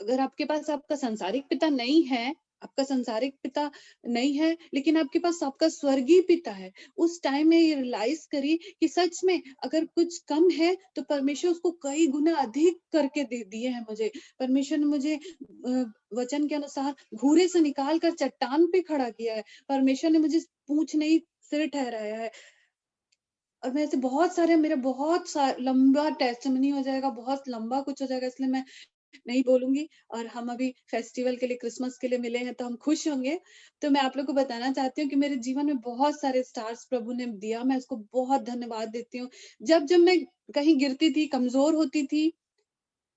अगर आपके पास आपका संसारिक पिता नहीं है, आपका संसारिक पिता नहीं है, लेकिन आपके पास आपका स्वर्गीय पिता है। उस टाइम में ये रियलाइज करी कि सच में अगर कुछ कम है तो परमेश्वर उसको कई गुना अधिक करके दे दिए हैं मुझे। परमेश्वर ने मुझे वचन के अनुसार घूरे से निकाल कर चट्टान पे खड़ा किया है। परमेश्वर ने मुझे पूंछ नहीं सिर ठहराया है। और मैं ऐसे बहुत सारे, मेरा बहुत लंबा टेस्टिमनी हो जाएगा, बहुत लंबा कुछ हो जाएगा, इसलिए मैं नहीं बोलूंगी। और हम अभी फेस्टिवल के लिए, क्रिसमस के लिए मिले हैं तो हम खुश होंगे। तो मैं आप लोग को बताना चाहती हूँ कि मेरे जीवन में बहुत सारे स्टार्स प्रभु ने दिया, मैं उसको बहुत धन्यवाद देती हूँ। जब जब मैं कहीं गिरती थी, कमजोर होती थी,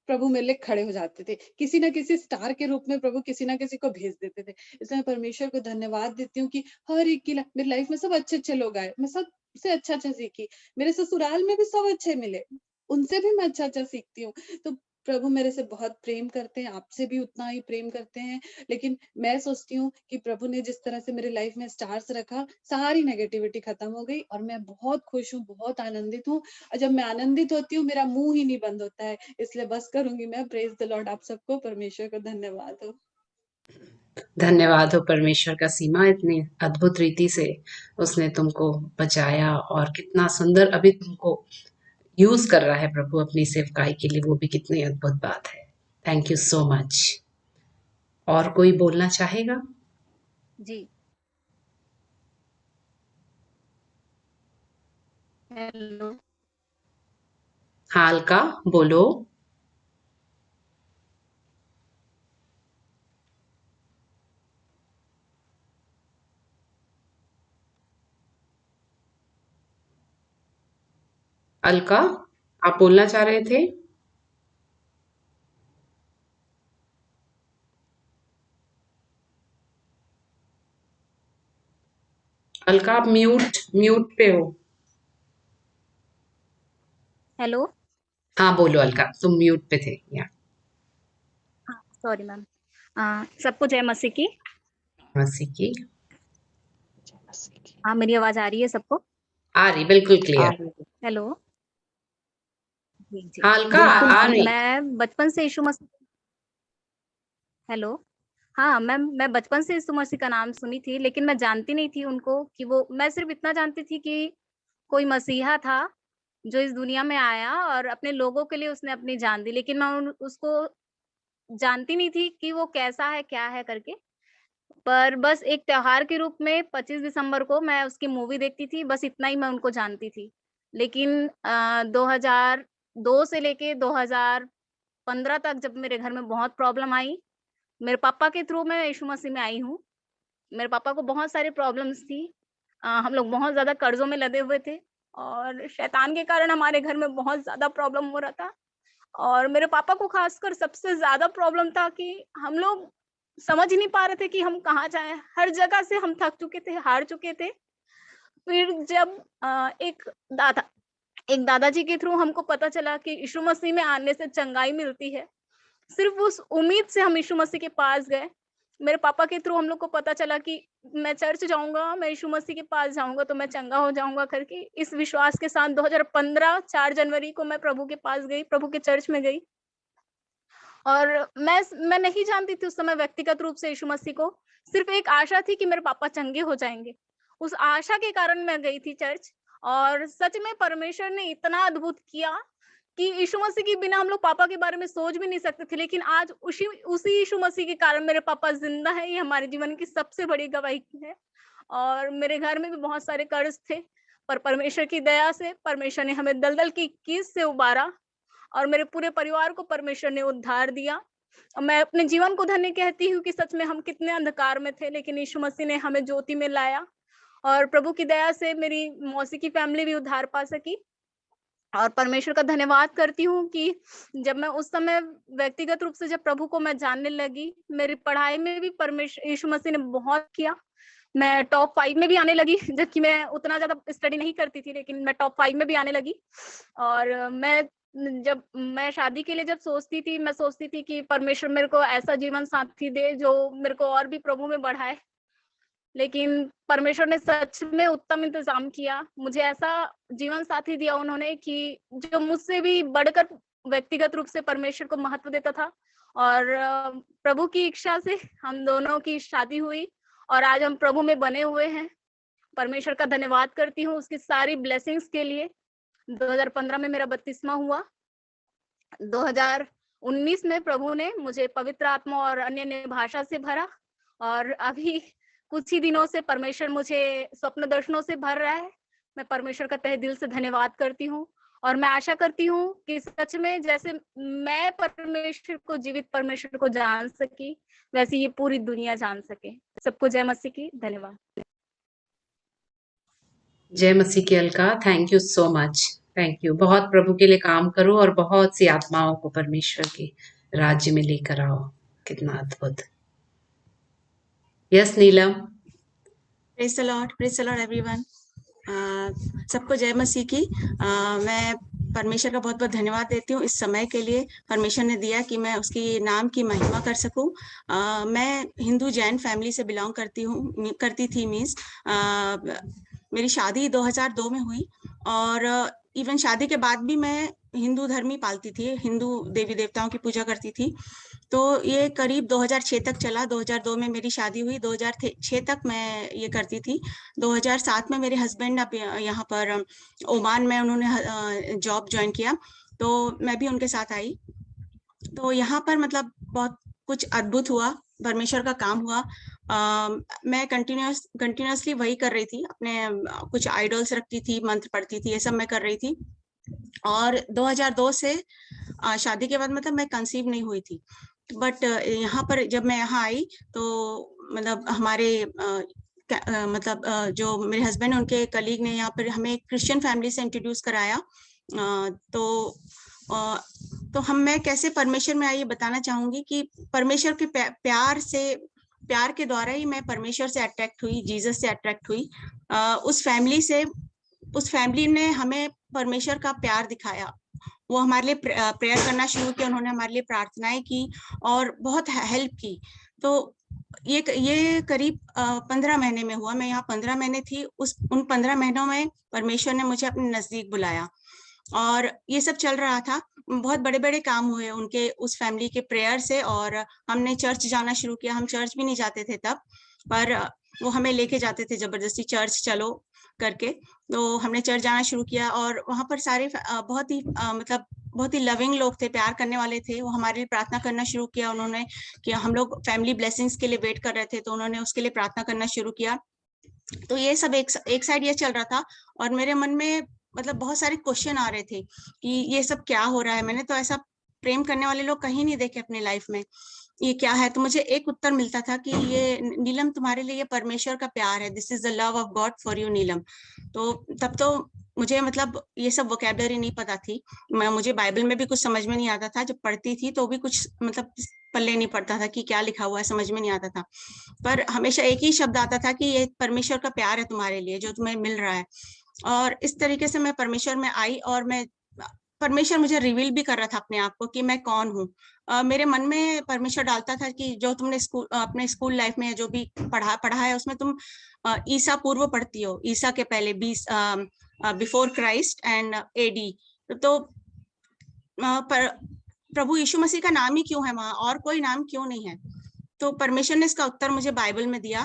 प्रभु मेरे लिए खड़े हो जाते थे। किसी ना किसी स्टार के रूप में प्रभु किसी ना किसी को भेज देते थे। इसलिए मैं परमेश्वर को धन्यवाद देती हूँ कि हर एक की मेरी लाइफ में सब अच्छे अच्छे लोग आए, मैं सबसे अच्छा अच्छा सीखी। मेरे ससुराल में भी सब अच्छे मिले, उनसे भी मैं अच्छा अच्छा सीखती हूँ। तो प्रभु मेरे से बहुत प्रेम करते हैं, आपसे भी उतना ही प्रेम करते हैं। लेकिन मैं सोचती हूँ कि प्रभु ने जिस तरह से मेरे लाइफ में स्टार्स रखा, सारी नेगेटिविटी खत्म हो गई और मैं बहुत खुश हूँ, बहुत आनंदित हूँ। और जब मैं आनंदित होती हूँ मेरा मुंह ही नहीं बंद होता है। इसलिए बस करूंगी मैं। Praise the Lord. आप सबको परमेश्वर को धन्यवाद हो। धन्यवाद हो परमेश्वर का सीमा, इतनी अद्भुत रीति से उसने तुमको बचाया और कितना सुंदर अभी तुमको यूज कर रहा है प्रभु अपनी सेवकाई के लिए, वो भी कितनी अद्भुत बात है। Thank you so much. और कोई बोलना चाहेगा? जी, हेलो। हाँ अलका, बोलो। अलका, आप बोलना चाह रहे थे? अलका, आप म्यूट म्यूट पे हो। हेलो। हाँ बोलो अलका, तुम म्यूट पे थे। या हाँ, सॉरी मैम। सबको जय मसीह की। मसीह की। हाँ, मेरी आवाज आ रही है सबको? आ रही, बिल्कुल क्लियर। हेलो। जी जी, हाँ अलका, बिल्कुल। आ रही। मैं बचपन से यीशु मसीह। हेलो। हाँ मैम, मैं बचपन से यीशु मसीह का नाम सुनी थी, लेकिन मैं जानती नहीं थी उनको कि वो, मैं सिर्फ इतना जानती थी कि कोई मसीहा था जो इस दुनिया में आया और अपने लोगों के लिए उसने अपनी जान दी, लेकिन मैं उसको जानती नहीं थी कि वो कैसा है, क्या है करके। पर बस एक त्योहार के रूप में 25 दिसंबर को मैं उसकी मूवी देखती थी, बस इतना ही मैं उनको जानती थी। लेकिन 2002 से लेके 2015 तक जब मेरे घर में बहुत प्रॉब्लम आई, मेरे पापा के थ्रू मैं यीशु मसीह में आई हूँ। मेरे पापा को बहुत सारी प्रॉब्लम्स थी। हम लोग बहुत ज़्यादा कर्ज़ों में लदे हुए थे और शैतान के कारण हमारे घर में बहुत ज़्यादा प्रॉब्लम हो रहा था। और मेरे पापा को ख़ासकर सबसे ज़्यादा प्रॉब्लम था कि हम लोग समझ ही नहीं पा रहे थे कि हम कहाँ जाएँ? हर जगह से हम थक चुके थे, हार चुके थे। फिर जब एक दादाजी के थ्रू हमको पता चला कि यीशु मसीह में आने से चंगाई मिलती है। सिर्फ़ उस उम्मीद से हम यीशु मसीह के पास गए। मेरे पापा के थ्रू हम लोग को पता चला कि मैं चर्च जाऊँगा, मैं यीशु मसीह के पास जाऊँगा तो मैं चंगा हो जाऊँगा करके, इस विश्वास के साथ 2015 4 जनवरी को मैं प्रभु के पास गई, प्रभु के चर्च में गई। और मैं नहीं जानती थी उस समय व्यक्तिगत रूप से यीशु मसीह को, सिर्फ़ एक आशा थी कि मेरे पापा चंगे हो जाएँगे। उस आशा के कारण मैं गई थी चर्च और सच में परमेश्वर ने इतना अद्भुत किया कि यीशु मसीह के बिना हम लोग पापा के बारे में सोच भी नहीं सकते थे, लेकिन आज उसी यीशु मसीह के कारण मेरे पापा ज़िंदा हैं, ये हमारे जीवन की सबसे बड़ी गवाही है। और मेरे घर में भी बहुत सारे कर्ज़ थे, पर परमेश्वर की दया से परमेश्वर ने हमें दलदल की कीस से उबारा और मेरे पूरे परिवार को परमेश्वर ने उद्धार दिया। मैं अपने जीवन को धन्य कहती हूँ कि सच में हम कितने अंधकार में थे, लेकिन यीशु मसीह ने हमें ज्योति में लाया और प्रभु की दया से मेरी मौसी की फैमिली भी उद्धार पा सकी। और परमेश्वर का धन्यवाद करती हूँ कि जब मैं उस समय व्यक्तिगत रूप से जब प्रभु को मैं जानने लगी, मेरी पढ़ाई में भी यीशु मसीह ने बहुत किया। मैं टॉप 5 में भी आने लगी, जबकि मैं उतना ज़्यादा स्टडी नहीं करती थी, लेकिन मैं टॉप 5 में भी आने लगी। और मैं जब मैं शादी के लिए जब सोचती थी, मैं सोचती थी कि परमेश्वर मेरे को ऐसा जीवन साथी दे जो मेरे को और भी प्रभु में बढ़ाए। लेकिन परमेश्वर ने सच में उत्तम इंतजाम किया। मुझे ऐसा जीवन साथी दिया उन्होंने कि जो मुझसे भी बढ़कर व्यक्तिगत रूप से परमेश्वर को महत्व देता था। और प्रभु की इच्छा से हम दोनों की शादी हुई और आज हम प्रभु में बने हुए हैं। परमेश्वर का धन्यवाद करती हूँ उसकी सारी ब्लेसिंग्स के लिए। 2015 में मेरा बपतिस्मा हुआ। 2019 में प्रभु ने मुझे पवित्र आत्मा और अन्य भाषा से भरा और अभी कुछ ही दिनों से परमेश्वर मुझे स्वप्न दर्शनों से भर रहा है। मैं परमेश्वर का तहे दिल से धन्यवाद करती हूँ और मैं आशा करती हूँ कि सच में जैसे मैं परमेश्वर को, जीवित परमेश्वर को जान सकी, वैसे ये पूरी दुनिया जान सके। सबको जय मसीह की। धन्यवाद। जय मसीह की Alka, thank you so much, thank you. बहुत प्रभु के लिए काम करो और बहुत सी आत्माओं को परमेश्वर के राज्य में लेकर आओ। कितना अद्भुत। Yes Neelam. Praise the Lord everyone. सबको जय मसीह की। मैं परमेश्वर का बहुत बहुत धन्यवाद देती हूँ इस समय के लिए परमेश्वर ने दिया कि मैं उसकी नाम की महिमा कर सकूं। मैं हिंदू जैन फैमिली से बिलोंग करती थी। मीन्स मेरी शादी 2002 में हुई और इवन शादी के बाद भी मैं हिंदू धर्म ही पालती थी, हिंदू देवी देवताओं की पूजा करती थी। तो ये करीब 2006 तक चला। 2002 में मेरी शादी हुई, 2006 तक मैं ये करती थी। 2007 में मेरे हस्बैंड अब यहाँ पर ओमान में उन्होंने जॉब ज्वाइन किया, तो मैं भी उनके साथ आई। तो यहाँ पर मतलब बहुत कुछ अद्भुत हुआ, परमेश्वर का काम हुआ। मैं कंटिन्यूसली वही कर रही थी। अपने कुछ आइडल्स रखती थी, मंत्र पढ़ती थी, ये सब मैं कर रही थी। और 2002 से शादी के बाद मतलब मैं कंसीव नहीं हुई थी। बट यहाँ पर जब मैं यहाँ आई तो मतलब हमारे जो मेरे हस्बैंड उनके कलीग ने यहाँ पर हमें क्रिश्चियन फैमिली से इंट्रोड्यूस कराया। तो मैं कैसे परमेश्वर में आई ये बताना चाहूंगी कि परमेश्वर के प्यार के द्वारा ही मैं परमेश्वर से अट्रैक्ट हुई, जीसस से अट्रैक्ट हुई। उस फैमिली ने हमें परमेश्वर का प्यार दिखाया। वो हमारे लिए प्रेयर करना शुरू किया, उन्होंने हमारे लिए प्रार्थनाएं की और बहुत हेल्प की। तो ये करीब 15 महीने में हुआ। मैं यहाँ 15 महीने थी। उन 15 महीनों में परमेश्वर ने मुझे अपने नजदीक बुलाया और ये सब चल रहा था। बहुत बड़े बड़े काम हुए उनके उस फैमिली के प्रेयर से और हमने चर्च जाना शुरू किया। हम चर्च भी नहीं जाते थे तब, पर वो हमें लेके जाते थे जबरदस्ती, चर्च चलो करके। तो हमने चर्च जाना शुरू किया और वहां पर सारे बहुत ही लविंग लोग थे, प्यार करने वाले थे। वो हमारे लिए प्रार्थना करना शुरू किया उन्होंने कि हम लोग फैमिली ब्लेसिंग्स के लिए वेट कर रहे थे, तो उन्होंने उसके लिए प्रार्थना करना शुरू किया। तो ये सब एक साइड ये चल रहा था और मेरे मन में मतलब बहुत सारे क्वेश्चन आ रहे थे कि ये सब क्या हो रहा है। मैंने तो ऐसा प्रेम करने वाले लोग कहीं नहीं देखे अपने लाइफ में, ये क्या है। तो मुझे एक उत्तर मिलता था कि ये नीलम तुम्हारे लिए ये परमेश्वर का प्यार है, this is the love of God for you Neelam. तो तब तो मुझे मतलब ये सब वोकैबुलरी नहीं पता थी। मुझे बाइबल में भी कुछ समझ में नहीं आता था। जब पढ़ती थी तो भी कुछ मतलब पल्ले नहीं पड़ता था कि क्या लिखा हुआ है, समझ में नहीं आता था। पर हमेशा एक ही शब्द आता था कि ये परमेश्वर का प्यार है तुम्हारे लिए जो तुम्हें मिल रहा है। और इस तरीके से मैं परमेश्वर में आई और परमेश्वर मुझे रिवील भी कर रहा था अपने आप को कि मैं कौन हूँ। मेरे मन में परमेश्वर डालता था कि जो तुमने अपने स्कूल लाइफ में जो भी पढ़ा है उसमें तुम ईसा पूर्व पढ़ती हो, ईसा के पहले बिफोर क्राइस्ट एंड एडी। तो प्रभु यीशु मसीह का नाम ही क्यों है वहां, और कोई नाम क्यों नहीं है। तो परमेश्वर ने इसका उत्तर मुझे बाइबल में दिया।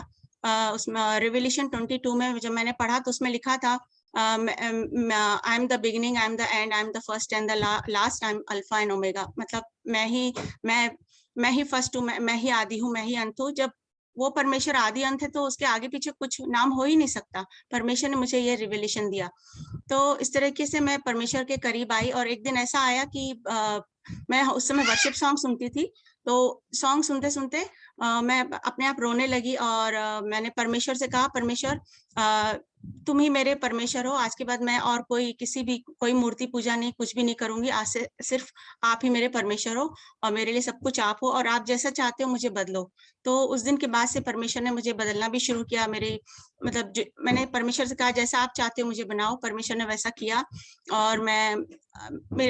उसमें रिवेलेशन 22 में जब मैंने पढ़ा तो उसमें लिखा था I am the beginning, I am the end, I am the first and the last, I am alpha and omega. मतलब मैं ही फर्स्ट हूँ, मैं ही आदि हूँ, मैं ही अंत हूँ। जब वो परमेश्वर आदि अंत है तो उसके आगे पीछे कुछ नाम हो ही नहीं सकता। परमेश्वर ने मुझे ये रिवेलेशन दिया। तो इस तरीके से मैं परमेश्वर के करीब आई। और एक दिन ऐसा आया कि मैं उस समय वर्शिप सॉन्ग सुनती थी। तो सॉन्ग सुनते सुनते मैं अपने आप रोने लगी और मैंने परमेश्वर से कहा, परमेश्वर तुम ही मेरे परमेश्वर हो, आज के बाद मैं और कोई मूर्ति पूजा नहीं, कुछ भी नहीं करूंगी। आज से सिर्फ आप ही मेरे परमेश्वर हो और मेरे लिए सब कुछ आप हो, और आप जैसा चाहते हो मुझे बदलो। तो उस दिन के बाद से परमेश्वर ने मुझे बदलना भी शुरू किया। मतलब मैंने परमेश्वर से कहा जैसा आप चाहते हो मुझे बनाओ, परमेश्वर ने वैसा किया। और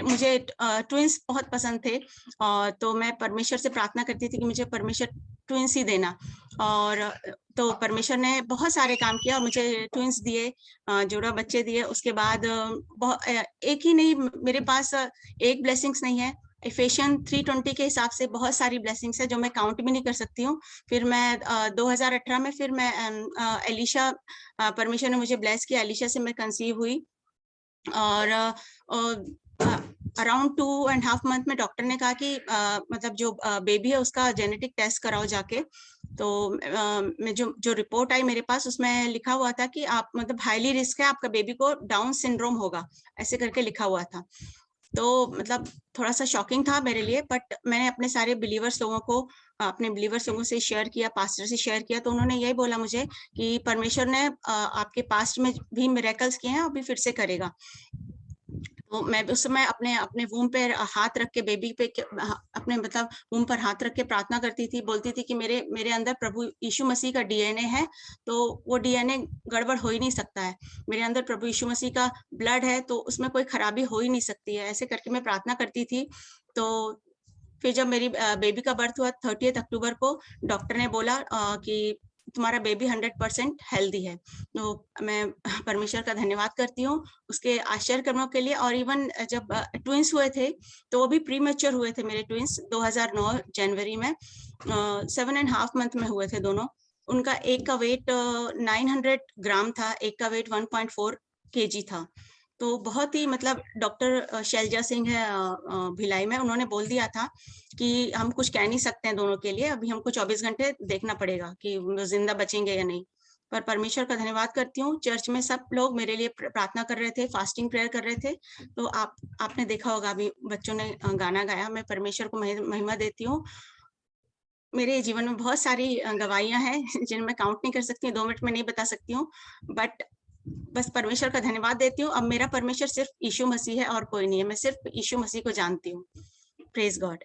मुझे ट्विंस बहुत पसंद थे, और तो मैं परमेश्वर से प्रार्थना करती थी कि मुझे परमेश्वर ट्विंस ही देना। और तो परमेश्वर ने बहुत सारे काम किया और मुझे ट्विंस दिए, जोड़ा बच्चे दिए। उसके बाद एक ही नहीं, मेरे पास एक ब्लेसिंग्स नहीं है, इफिशियन 3:20 के हिसाब से बहुत सारी ब्लेसिंग्स है जो मैं काउंट भी नहीं कर सकती हूँ। फिर मैं 2018 में फिर मैं एलिशा, परमेश्वर ने मुझे ब्लेस किया, एलिशा से मैं कंसीव हुई। और अराउंड 2.5 मंथ में डॉक्टर ने कहा कि मतलब जो बेबी है उसका जेनेटिक टेस्ट कराओ जाके। तो मैं जो रिपोर्ट आई मेरे पास, उसमें लिखा हुआ था कि आप मतलब हाईली रिस्क है, आपका बेबी को डाउन सिंड्रोम होगा, ऐसे करके लिखा हुआ था। तो मतलब थोड़ा सा शॉकिंग था मेरे लिए, बट मैंने अपने सारे अपने बिलीवर्स लोगों से शेयर किया, पास्टर से शेयर किया। तो उन्होंने यही बोला मुझे कि परमेश्वर ने आपके पास्ट में भी मिरेकल्स किए हैं, अभी फिर से करेगा। तो मैं उस समय अपने अपने वूम पे हाथ रख के बेबी पे अपने मतलब वूम पर हाथ रख के प्रार्थना करती थी, बोलती थी कि मेरे अंदर प्रभु यीशु मसीह का डीएनए है, तो वो डीएनए गड़बड़ हो ही नहीं सकता है। मेरे अंदर प्रभु यीशु मसीह का ब्लड है, तो उसमें कोई खराबी हो ही नहीं सकती है। ऐसे करके मैं प्रार्थना करती थी। तो फिर जब मेरी बेबी का बर्थ हुआ 30 अक्टूबर को, डॉक्टर ने बोला कि तुम्हारा बेबी 100% हेल्दी है। तो मैं परमेश्वर का धन्यवाद करती हूँ उसके आश्चर्य कर्मों के लिए। और इवन जब ट्विंस हुए थे तो वो भी प्री मैच्योर हुए थे मेरे ट्विंस 2009 जनवरी में, 7.5 मंथ में हुए थे दोनों। उनका एक का वेट 900 ग्राम था, एक का वेट 1.4 kg था। तो बहुत ही मतलब डॉक्टर शैलजा सिंह है भिलाई में, उन्होंने बोल दिया था कि हम कुछ कह नहीं सकते हैं दोनों के लिए, अभी हमको 24 घंटे देखना पड़ेगा कि वो जिंदा बचेंगे या नहीं। पर परमेश्वर का धन्यवाद करती हूँ, चर्च में सब लोग मेरे लिए प्रार्थना कर रहे थे, फास्टिंग प्रेयर कर रहे थे। तो आपने देखा होगा अभी बच्चों ने गाना गाया। मैं परमेश्वर को महिमा देती हूँ। मेरे जीवन में बहुत सारी गवाहियां हैं जिन्हें मैं काउंट नहीं कर सकती, 2 मिनट में नहीं बता सकती हूँ, बट बस परमेश्वर का धन्यवाद देती हूँ। अब मेरा परमेश्वर सिर्फ यीशु मसीह है और कोई नहीं है, मैं सिर्फ यीशु मसीह को जानती हूँ। Praise God.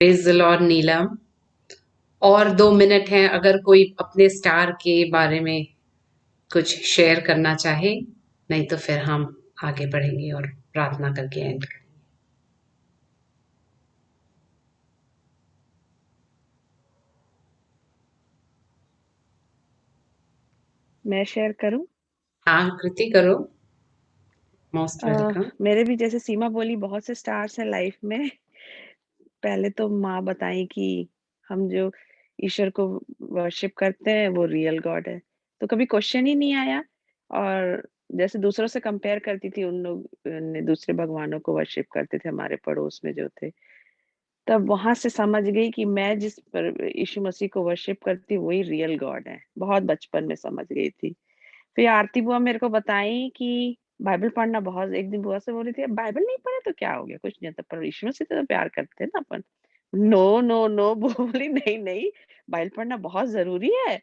Praise the Lord Neelam. और 2 मिनट हैं, अगर कोई अपने स्टार के बारे में कुछ शेयर करना चाहे, नहीं तो फिर हम आगे बढ़ेंगे और प्रार्थना करके एंड करेंगे। मैं शेयर करूं? हाँ कृति करो, मोस्ट वेलकम। मेरे भी जैसे सीमा बोली बहुत से स्टार्स हैं लाइफ में। पहले तो माँ बताई कि हम जो ईश्वर को वर्शिप करते हैं वो रियल गॉड है, तो कभी क्वेश्चन ही नहीं आया। और जैसे दूसरों से कंपेयर करती थी, उन लोग ने दूसरे भगवानों को वर्शिप करते थे हमारे पड़ोस में जो थे, तब वहां से समझ गई कि मैं जिस पर यीशु मसीह को वर्शिप करती वही रियल गॉड है। बहुत बचपन में समझ गई थी। फिर आरती बुआ मेरे को बताई कि बाइबल पढ़ना बहुत, एक दिन बुआ से बोल रही थी बाइबल नहीं पढ़े तो क्या हो गया, कुछ नहीं होता, पर यीशु मसीह से तो प्यार करते हैं ना अपन। नो नो नो बोली, नहीं नहीं, बाइबल पढ़ना बहुत जरूरी है,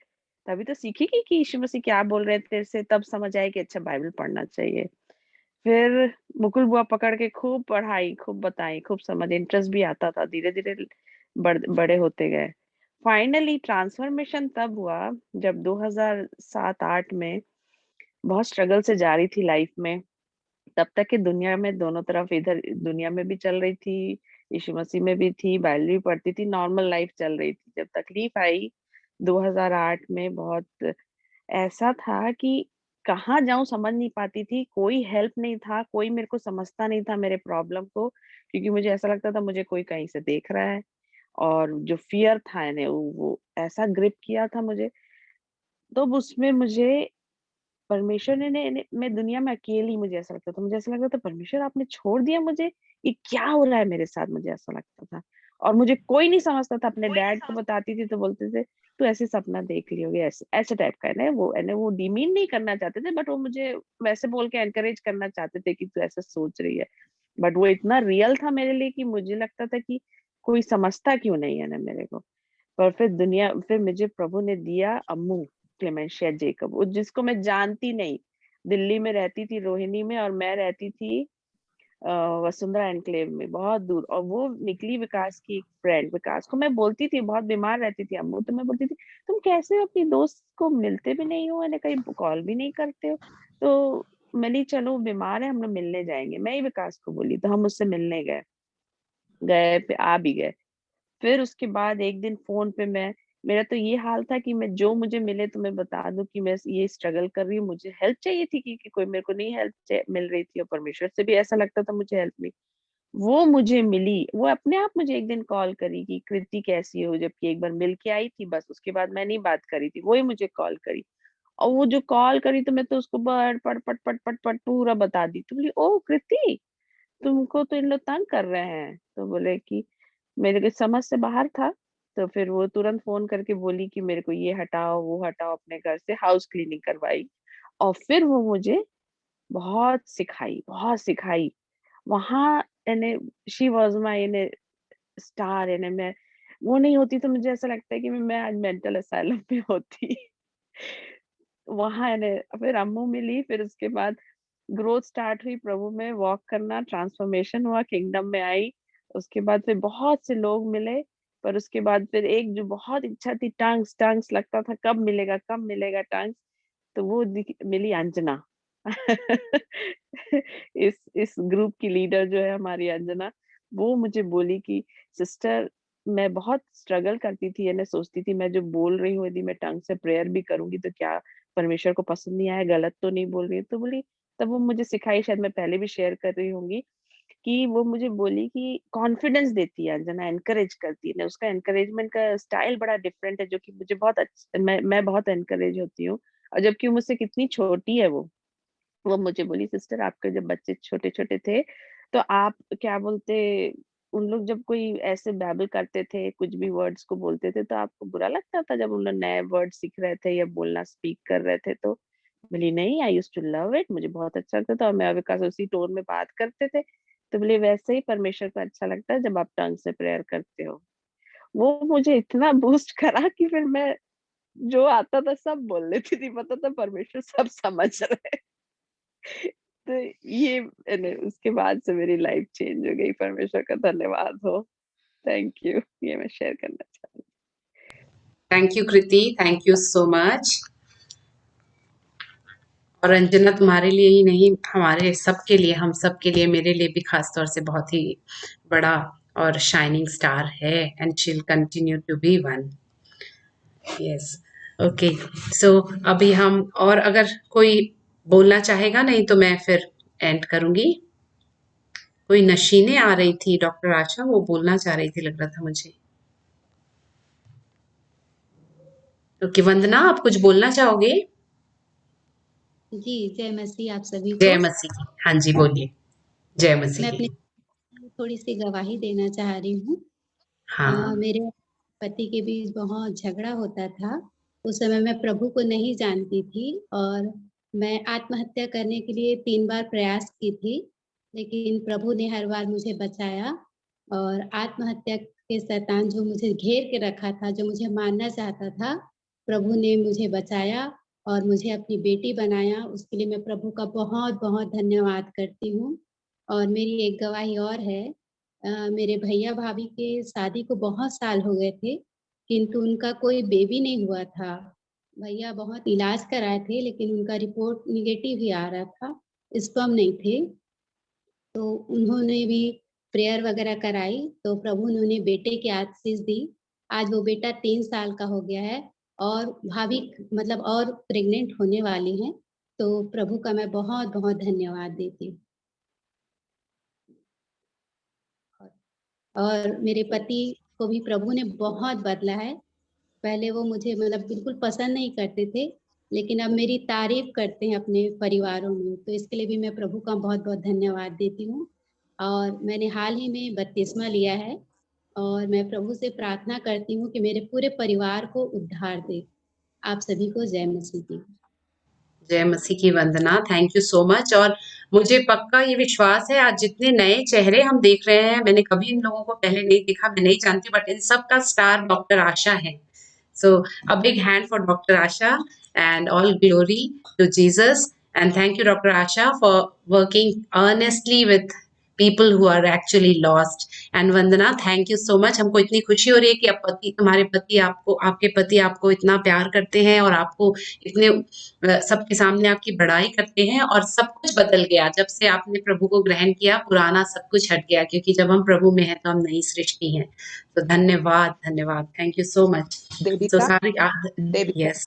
तभी तो सीखेगी कि यीशु मसीह क्या बोल रहे थे तेरे से, तब समझ आए कि अच्छा बाइबल पढ़ना चाहिए। फिर मुकुल बुआ पकड़ के खूब पढ़ाई, खूब बताई, खूब समझ, इंटरेस्ट भी आता था, धीरे धीरे बड़े होते गए। फाइनली ट्रांसफॉर्मेशन तब हुआ जब 2007-8 में बहुत स्ट्रगल से जा रही थी लाइफ में। तब तक की दुनिया में दोनों तरफ, इधर दुनिया में भी चल रही थी, यीशु मसीह में भी थी, बाइबल भी पढ़ती थी, नॉर्मल लाइफ चल रही थी। जब तकलीफ आई 2008 में, बहुत ऐसा था कि कहाँ जाऊं समझ नहीं पाती थी, कोई हेल्प नहीं था, कोई मेरे को समझता नहीं था मेरे प्रॉब्लम को, क्योंकि मुझे ऐसा लगता था मुझे कोई कहीं से देख रहा है। और जो फियर था ने वो ऐसा ग्रिप किया था मुझे। तो उसमें मुझे परमेश्वर मैं दुनिया में अकेली, मुझे ऐसा लगता था, मुझे ऐसा लगता था परमेश्वर आपने छोड़ दिया मुझे, ये क्या हो रहा है मेरे साथ, मुझे ऐसा लगता था। और मुझे कोई नहीं समझता था। अपने डैड को बताती थी तो बोलते थे तू ऐसे सपना देख ली होगी, ऐसे ऐसे टाइप का है ना, वो डिमीन नहीं करना चाहते थे, बट वो मुझे वैसे बोल के एनकरेज करना चाहते थे कि तू ऐसे सोच रही है। बट वो इतना रियल था मेरे लिए कि मुझे लगता था कि कोई समझता क्यों नहीं है ना मेरे को। पर फिर मुझे प्रभु ने दिया अम्मू, क्लेमेंशिया जेकब, वो जिसको मैं जानती नहीं, दिल्ली में रहती थी रोहिणी में, और मैं रहती थी वसुंधरा एनक्लेव में बहुत दूर। और वो निकली विकास की एक फ्रेंड, विकास को मैं बोलती थी, बहुत बीमार रहती थी अम्मू, तो मैं बोलती थी तुम कैसे हो, अपनी दोस्त को मिलते भी नहीं हो, कहीं कॉल भी नहीं करते हो। तो मिली, चलो बीमार है, हम लोग मिलने जाएंगे, मैं ही विकास को बोली, तो हम उससे मिलने गए, आ भी गए। फिर उसके बाद एक दिन फोन पे मेरा तो ये हाल था कि मैं जो मुझे मिले तो मैं बता दूं कि मैं ये स्ट्रगल कर रही हूँ, मुझे हेल्प चाहिए थी, कि कोई मेरे को नहीं हेल्प मिल रही थी, और परमेश्वर से भी ऐसा लगता था मुझे हेल्प नहीं। वो मुझे मिली, वो अपने आप मुझे एक दिन कॉल करी कि कृति कैसी हो, जबकि एक बार मिल के आई थी बस, उसके बाद मैं नहीं बात करी थी, वो ही मुझे कॉल करी। और वो जो कॉल करी तो मैं तो उसको पट पट पट पट पट पट पूरा बता दी। तो बोली ओ कृति, तुमको तो इन लोग तंग कर रहे हैं। तो बोले कि मेरे को समझ से बाहर था। तो फिर वो तुरंत फोन करके बोली कि मेरे को ये हटाओ वो हटाओ, अपने घर से हाउस क्लीनिंग करवाई। और फिर वो मुझे बहुत सिखाई वहां। यानी शी वॉज माई यानी स्टार। यानी मैं वो नहीं होती तो मुझे ऐसा लगता है कि मैं आज मेंटल असाइलम में होती। वहां यानी फिर अम्मू मिली, फिर उसके बाद ग्रोथ स्टार्ट हुई प्रभु में, वॉक करना, ट्रांसफॉर्मेशन हुआ, किंगडम में आई। उसके बाद फिर बहुत से लोग मिले। पर उसके बाद फिर एक जो बहुत इच्छा थी, टंग्स टंग्स लगता था कब मिलेगा टंग्स, तो वो मिली अंजना। इस ग्रुप की लीडर जो है हमारी अंजना, वो मुझे बोली कि सिस्टर मैं बहुत स्ट्रगल करती थी, यानी सोचती थी मैं जो बोल रही हूँ यदि मैं टंग से प्रेयर भी करूंगी तो क्या परमेश्वर को पसंद नहीं आया, गलत तो नहीं बोल रही है। तो बोली, तब वो मुझे सिखाई, शायद मैं पहले भी शेयर कर रही होंगी, कि वो मुझे बोली कि कॉन्फिडेंस देती है अंजना, एनकरेज करती है ना, उसका एनकरेजमेंट का स्टाइल बड़ा डिफरेंट है, जो कि मुझे बहुत अच्छा, मैं बहुत एनकरेज होती हूँ। और जबकि वो मुझसे कितनी छोटी है, वो मुझे बोली सिस्टर आपके जब बच्चे छोटे छोटे थे तो आप क्या बोलते, उन लोग जब कोई ऐसे बैबल करते थे, कुछ भी वर्ड्स को बोलते थे, तो आपको बुरा लगता था जब उन लोग नए वर्ड सीख रहे थे या बोलना स्पीक कर रहे थे? तो बोली नहीं, आई यूज टू लव इट, मुझे बहुत अच्छा लगता था, और मैं विकास उसी टोन में बात करते थे। तो बोले वैसे ही परमेश्वर को अच्छा लगता है जब आप टंग से प्रेयर करते हो। वो मुझे इतना बूस्ट करा कि फिर मैं जो आता था सब बोल लेती थी, पता था परमेश्वर सब समझ रहे। तो ये उसके बाद से मेरी लाइफ चेंज हो गई। परमेश्वर का धन्यवाद हो। थैंक यू, ये मैं शेयर करना चाहती हूँ। Thank you Kriti, thank you so much. और अंजना तुम्हारे लिए ही नहीं, हमारे सबके लिए, हम सबके लिए, मेरे लिए भी खास तौर से बहुत ही बड़ा और शाइनिंग स्टार है, and she will continue to be one. Yes, okay. So अभी हम, और अगर कोई बोलना चाहेगा, नहीं तो मैं फिर एंड करूंगी। कोई नशीने आ रही थी डॉक्टर आशा, वो बोलना चाह रही थी लग रहा था मुझे। ओके वंदना, आप कुछ बोलना चाहोगे? जी, जय मसीह आप सभी जय को। मसीह की। हाँ जी बोलिए, जय मसीह मैं की। अपनी थोड़ी सी गवाही देना चाह रही हूँ। हाँ मेरे पति के बीच बहुत झगड़ा होता था। उस समय मैं प्रभु को नहीं जानती थी और मैं आत्महत्या करने के लिए 3 बार प्रयास की थी, लेकिन प्रभु ने हर बार मुझे बचाया। और आत्महत्या के शैतान जो मुझे घेर के रखा था, जो मुझे मारना चाहता था, प्रभु ने मुझे बचाया और मुझे अपनी बेटी बनाया। उसके लिए मैं प्रभु का बहुत-बहुत धन्यवाद करती हूँ। और मेरी एक गवाही और है। मेरे भैया-भाभी के शादी को बहुत साल हो गए थे, किंतु उनका कोई बेबी नहीं हुआ था। भैया बहुत इलाज कराए थे, लेकिन उनका रिपोर्ट नेगेटिव ही आ रहा था, स्पर्म नहीं थे। तो उन्होंने भी प्रेयर वगैरह कराई, तो प्रभु ने उन्हें बेटे की आशीष दी। आज वो बेटा 3 साल का हो गया है और भाभी मतलब और प्रेग्नेंट होने वाली हैं। तो प्रभु का मैं बहुत-बहुत धन्यवाद देती हूँ। और मेरे पति को भी प्रभु ने बहुत बदला है। पहले वो मुझे मतलब बिल्कुल पसंद नहीं करते थे, लेकिन अब मेरी तारीफ़ करते हैं अपने परिवारों में, तो इसके लिए भी मैं प्रभु का बहुत-बहुत धन्यवाद देती हूँ। और मैंने हाल ही में बपतिस्मा लिया है और मैं प्रभु से प्रार्थना करती हूँ कि मेरे पूरे परिवार को उद्धार दे। आप सभी को जय मसीह की। जय मसीह की वंदना, थैंक यू सो मच। और मुझे पक्का ये विश्वास है, आज जितने नए चेहरे हम देख रहे हैं, मैंने कभी इन लोगों को पहले नहीं देखा, मैं नहीं जानती, बट इन सब का स्टार डॉक्टर आशा है। So a big hand for Dr. Asha, and all glory to Jesus. And thank you, Dr. Asha, for working earnestly with people who are actually lost. And Vandana, thank you so much. हमको इतनी खुशी हो रही है कि तुम्हारे पति आपके पति आपको इतना प्यार करते हैं और आपको इतने सबके सामने आपकी बड़ाई करते हैं, और सब कुछ बदल गया जब से आपने प्रभु को ग्रहण किया। पुराना सब कुछ हट गया, क्योंकि जब हम प्रभु में हैं तो हम नई सृष्टि हैं। तो धन्यवाद, धन्यवाद, thank you so much. So sorry, yes.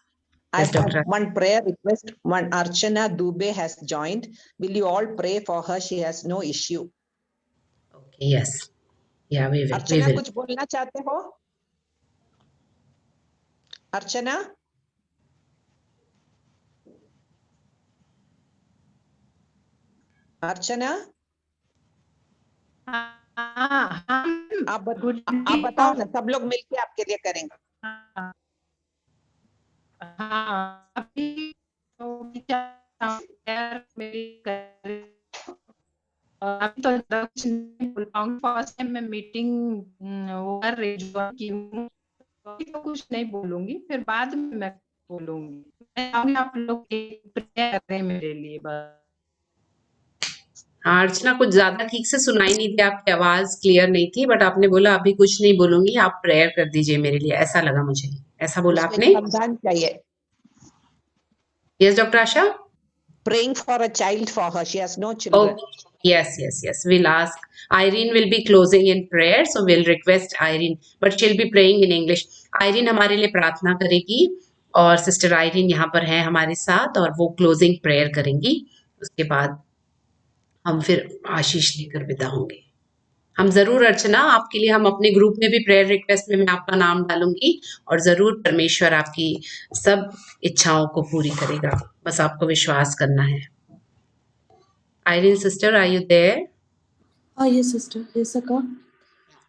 I Yes, Dr. have one prayer request. One Archana Dubey has joined. Will you all pray for her? She has no issue. Okay, yes. Yeah, we will. Archana, कुछ बोलना चाहते हो? Archana? Archana? आप बताओ ना, सब लोग मिलके आपके लिए करेंगे। अभी तो कुछ नहीं बोल पाऊंगी। फर्स्ट टाइम मैं मीटिंग वो कर रही की हूँ, तो कुछ नहीं बोलूंगी, फिर बाद में मैं बोलूंगी। मैं आप लोग प्रेयर करें मेरे लिए बस। हाँ अर्चना, कुछ ज्यादा ठीक से सुनाई नहीं दिया, आपकी आवाज क्लियर नहीं थी, बट आपने बोला अभी कुछ नहीं बोलूंगी, आप प्रेयर कर दीजिए मेरे लिए, ऐसा लगा मुझे। ऐसा बोला आपने? समाधान चाहिए। Yes, Dr. Asha? Praying for a child for her. She has no children. Oh, yes. We'll ask. Irene will be closing in prayer, so we'll request Irene, but she'll be praying in English. Irene हमारे लिए प्रार्थना करेगी, और sister Irene यहाँ पर है हमारे साथ, और वो क्लोजिंग प्रेयर करेंगी। उसके बाद हम फिर आशीष लेकर विदा होंगे। हम जरूर अर्चना, आपके लिए हम अपने ग्रुप में भी प्रेयर रिक्वेस्ट में मैं आपका नाम डालूंगी, और जरूर परमेश्वर आपकी सब इच्छाओं को पूरी करेगा, बस आपको विश्वास करना है। Irene sister, are you there? Yes, sister. Yes, Akka.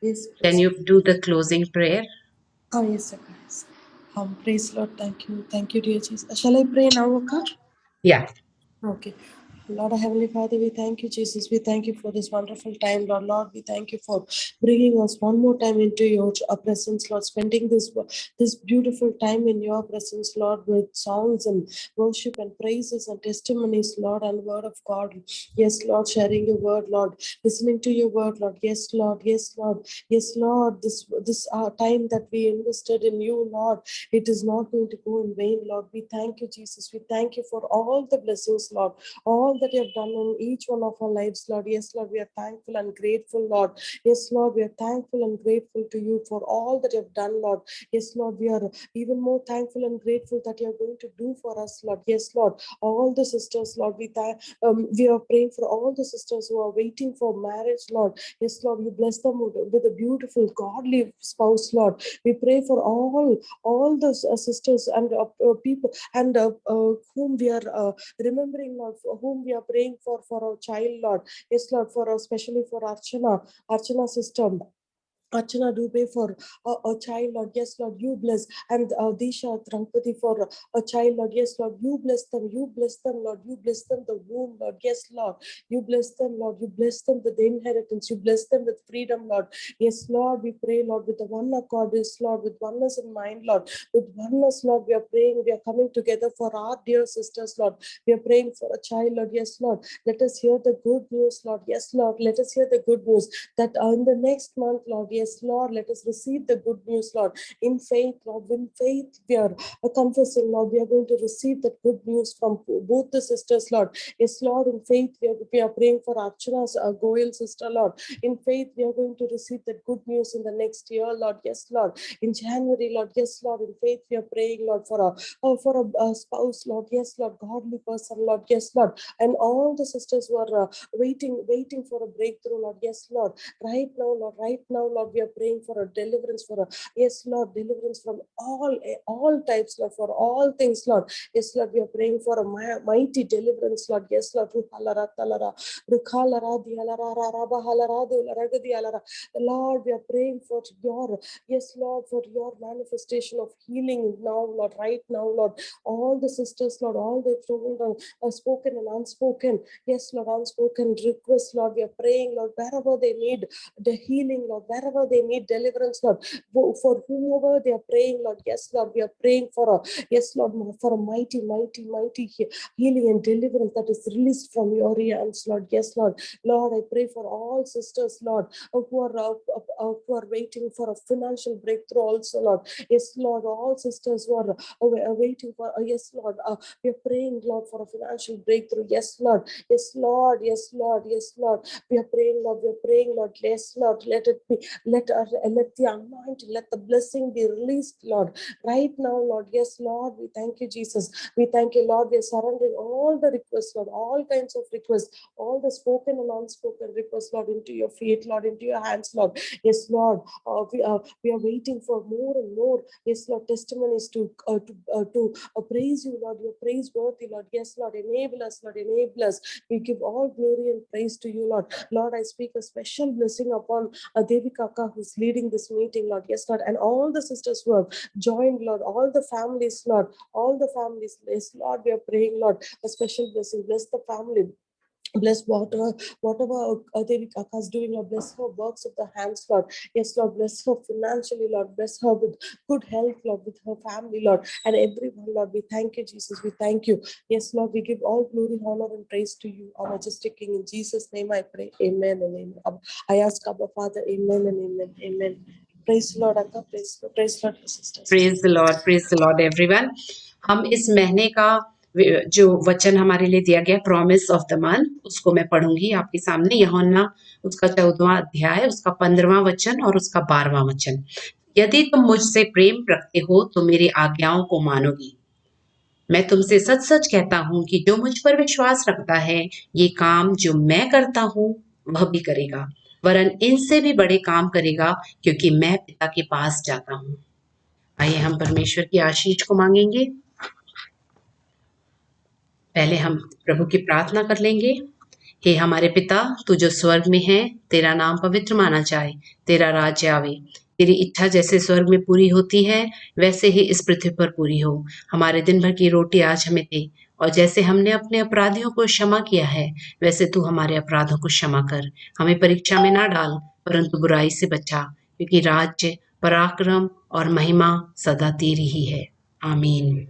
Yes. Can you do the closing prayer? Yes, Akka. Yes. Praise Lord. Thank you. Thank you, dear Jesus. Shall I pray now, Akka? Yeah. Okay. Lord, our Heavenly Father, we thank you, Jesus. We thank you for this wonderful time, Lord. Lord, we thank you for bringing us one more time into your presence, Lord, spending this beautiful time in your presence, Lord, with songs and worship and praises and testimonies, Lord, and word of God. Yes, Lord, sharing your word, Lord, listening to your word, Lord. Yes, Lord. Yes, Lord. Yes, Lord. This time that we invested in you, Lord, it is not going to go in vain, Lord. We thank you, Jesus. We thank you for all the blessings, Lord, all that you have done in each one of our lives, Lord. Yes, Lord, we are thankful and grateful, Lord. Yes, Lord, we are thankful and grateful to you for all that you have done, Lord. Yes, Lord, we are even more thankful and grateful that you are going to do for us, Lord. Yes, Lord, all the sisters, Lord, we are praying for all the sisters who are waiting for marriage, Lord. Yes, Lord, you bless them with a beautiful, godly spouse, Lord. We pray for all the sisters and people and whom we are remembering, Lord, for whom we are praying for our child, Lord. Yes, Lord, especially for Archana sister. Archana Dubey for a child, Lord. Yes, Lord, you bless. And Disha Trampati for a child, Lord. Yes, Lord, you bless them. You bless them, Lord. You bless them the womb, Lord. Yes, Lord, you bless them, Lord. You bless them with the inheritance. You bless them with freedom, Lord. Yes, Lord, we pray, Lord, with the one accord, yes, Lord, with oneness in mind, Lord. With oneness, Lord, we are praying. We are coming together for our dear sisters, Lord. We are praying for a child, Lord. Yes, Lord, let us hear the good news, Lord. Yes, Lord, let us hear the good news that in the next month, Lord, yes, Lord, let us receive the good news, Lord, in faith, Lord. In faith, we are confessing, Lord, we are going to receive that good news from both the sisters, Lord. Yes, Lord, in faith, we are praying for Archana's Goyal sister, Lord. In faith, we are going to receive that good news in the next year, Lord. Yes, Lord, in January, Lord. Yes, Lord, in faith, we are praying, Lord, for a spouse, Lord. Yes, Lord, godly person, Lord. Yes, Lord, and all the sisters who are waiting for a breakthrough, Lord. Yes, Lord, right now, Lord, we are praying for a deliverance, yes, Lord, deliverance from all types, Lord, for all things, Lord. Yes, Lord, we are praying for a mighty deliverance, Lord. Yes, Lord, Lord, we are praying for your, yes, Lord, for your manifestation of healing now, Lord, right now, Lord. All the sisters, Lord, all the children are spoken and unspoken. Yes, Lord, unspoken requests, Lord, we are praying, Lord, wherever they need the healing, Lord, wherever wherever they need deliverance, Lord, for whomever they are praying, Lord. Yes, Lord, we are praying for yes, Lord, for a mighty healing and deliverance that is released from your hands, Lord. Yes, Lord. Lord, I pray for all sisters, Lord, who are waiting for a financial breakthrough also, Lord. Yes, Lord, all sisters who are waiting for, yes, Lord, we are praying, Lord, for a financial breakthrough. Yes, Lord. Yes, Lord. Yes, Lord. Yes, Lord. We are praying, Lord. We are praying, Lord. Yes, Lord. Let it be, let the anointing, let the blessing be released, Lord, right now, Lord. Yes, Lord. We thank you, Jesus. We thank you, Lord. We are surrendering all the requests, Lord, all kinds of requests, all the spoken and unspoken requests, Lord, into your feet, Lord, into your hands, Lord. Yes, Lord. We are waiting for more and more, yes, Lord, testimonies to praise you, Lord. You're praiseworthy, Lord. Yes, Lord. Enable us, Lord. Enable us. We give all glory and praise to you, Lord. Lord, I speak a special blessing upon Devi Kaka, who's leading this meeting, Lord. Yes, Lord. And all the sisters who have joined, Lord. All the families, Lord. All the families. Yes, Lord. We are praying, Lord, a special blessing. Bless the family. Bless whatever Devi Kaka is doing, Lord. Bless her works of the hands, Lord. Yes, Lord. Bless her financially, Lord. Bless her with good health, Lord, with her family, Lord, and everyone, Lord. We thank you, Jesus. We thank you. Yes, Lord. We give all glory, honor, and praise to you, our majestic King. In Jesus' name I pray. Amen and amen. I ask Abba Father, amen and amen. Amen. Praise the Lord, Akka. Praise the Lord, sisters. Praise the Lord everyone. हम इस महीने का जो वचन हमारे लिए दिया गया, प्रॉमिस ऑफ द मंथ, उसको मैं पढ़ूंगी आपके सामने। यूहन्ना उसका 14वां अध्याय, उसका 15वां वचन और उसका 12वां वचन। यदि तुम मुझसे प्रेम रखते हो तो मेरी आज्ञाओं को मानोगी। मैं तुमसे सच सच कहता हूं कि जो मुझ पर विश्वास रखता है, ये काम जो मैं करता हूं वह भी करेगा, वरन इनसे भी बड़े काम करेगा, क्योंकि मैं पिता के पास जाता हूं। आइए हम परमेश्वर की आशीष को मांगेंगे। पहले हम प्रभु की प्रार्थना कर लेंगे। हे हमारे पिता, तू जो स्वर्ग में है, तेरा नाम पवित्र माना जाए, तेरा राज्य आवे, तेरी इच्छा जैसे स्वर्ग में पूरी होती है वैसे ही इस पृथ्वी पर पूरी हो। हमारे दिन भर की रोटी आज हमें दे, और जैसे हमने अपने अपराधियों को क्षमा किया है वैसे तू हमारे अपराधों को क्षमा कर। हमें परीक्षा में ना डाल, परंतु बुराई से बचा, क्योंकि राज्य, पराक्रम और महिमा सदा तेरी ही है। आमीन।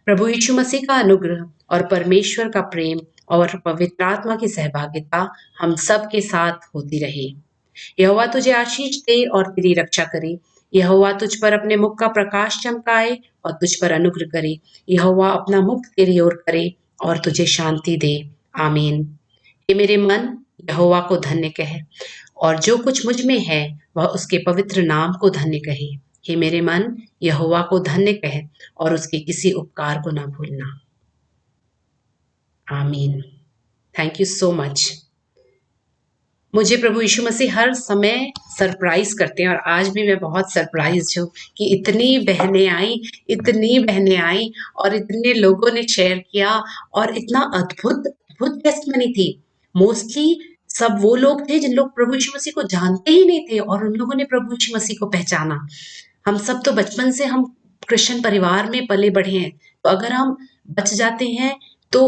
प्रभु यीशु मसीह का अनुग्रह और परमेश्वर का प्रेम और पवित्र आत्मा की सहभागिता हम सब के साथ होती रहे। यहोवा तुझे आशीष दे और तेरी रक्षा करे। यहोवा तुझ पर अपने मुख का प्रकाश चमकाए और तुझ पर अनुग्रह करे। यहोवा अपना मुख तेरी ओर करे और तुझे शांति दे। आमीन। हे मेरे मन, यहोवा को धन्य कह, और जो कुछ मुझ में है वह उसके पवित्र नाम को धन्य कहे। हे मेरे मन, यहोवा को धन्य कह और उसके किसी उपकार को ना भूलना। आमीन। Thank you so much. मुझे प्रभु यीशु मसीह हर समय सरप्राइज करते हैं, और आज भी मैं बहुत सरप्राइज हूँ कि इतनी बहनें आई और इतने लोगों ने शेयर किया, और इतना अद्भुत टेस्टमनी थी। मोस्टली सब वो लोग थे जिन लोग प्रभु यीशु मसीह को जानते ही नहीं थे, और उन लोगों ने प्रभु यीशु मसीह को पहचाना। हम सब तो बचपन से हम क्रिश्चियन परिवार में पले बढ़े हैं, तो अगर हम बच जाते हैं तो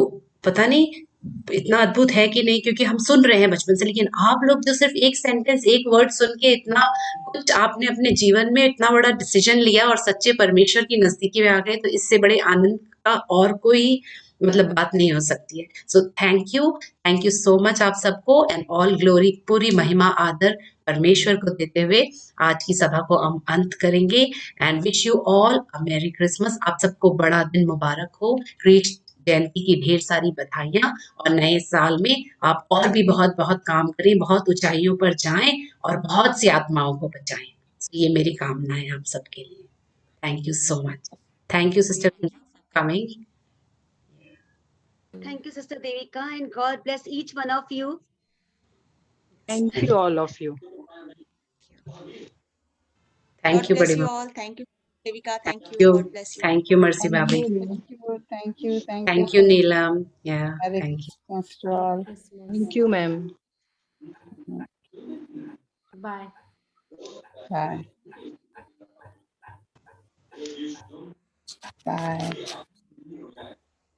पता नहीं इतना अद्भुत है कि नहीं, क्योंकि हम सुन रहे हैं बचपन से। लेकिन आप लोग जो सिर्फ एक सेंटेंस, एक वर्ड सुन के इतना कुछ आपने अपने जीवन में इतना बड़ा डिसीजन लिया और सच्चे परमेश्वर की नजदीकी में आ गए, तो इससे बड़े आनंद का और कोई बात नहीं हो सकती है। So thank you so much आप सबको, एंड ऑल ग्लोरी, पूरी महिमा आदर परमेश्वर को देते हुए आज की सभा को हम अंत करेंगे। And wish you all a merry Christmas. आप सबको बड़ा दिन मुबारक हो, कृष्ण जयंती की ढेर सारी बधाइयां, और नए साल में आप और भी बहुत बहुत काम करें, बहुत ऊंचाइयों पर जाएं और बहुत सी आत्माओं को बचाएं। ये मेरी कामना है आप सबके लिए। Thank you so much. Thank you sister coming. Thank you, Sister Devika, and God bless each one of you. Thank you, all of you. Thank you, God bless बड़े you all. Thank you, Devika. Thank you. God bless you. Thank you, Mercy Babi. Thank you, Thank you, Neelam. Yeah, Merry thank you. Christmas to all. Thank you, ma'am. Bye. Bye. Bye.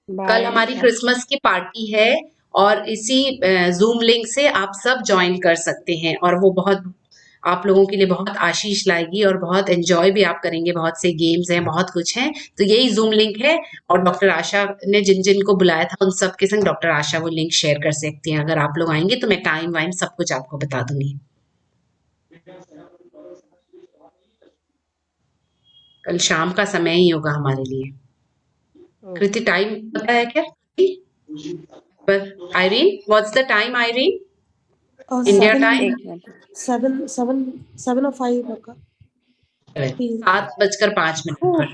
कल हमारी Christmas की party है, और इसी zoom link से आप सब join कर सकते हैं, और वो बहुत आप लोगों के लिए बहुत आशीष लाएगी और बहुत एंजॉय भी आप करेंगे। बहुत से गेम्स हैं, बहुत कुछ है। तो यही जूम लिंक है और डॉक्टर आशा ने जिन जिन को बुलाया था उन सब के संग डॉक्टर आशा वो लिंक शेयर कर सकती हैं। अगर आप लोग आएंगे तो मैं टाइम वाइम सब कुछ आपको बता दूंगी। कल शाम का समय ही होगा हमारे लिए। कृति टाइम पता है क्या? Irene, what's the time Irene? India time 7:05 होगा। 7:05 पर।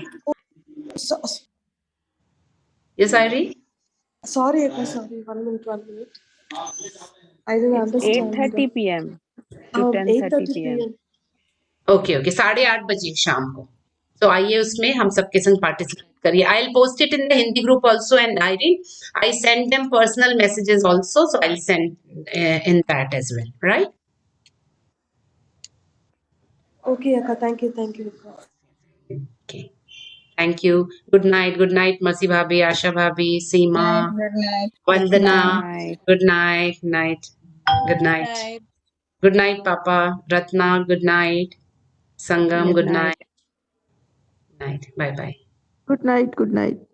Yes, Irene? Sorry, Akka, sorry. 1 minute. I didn't understand. 8:30 p.m. to 10:30 p.m. Okay 8:30 बजे शाम को। तो आइए उसमें हम सबके संग पार्टिसिपेट करिए। I will post it in the Hindi group also and Irene I send them personal messages also, so I will send in that as well, right? Okay, Akka, thank you. Okay. Thank you. Good night, Mercy Bhabhi, Asha Bhabhi, Seema, Good night. Vandana. Good Good night. Good night, Papa. Ratna, good night. Sangam, good night. Bye bye. Good night.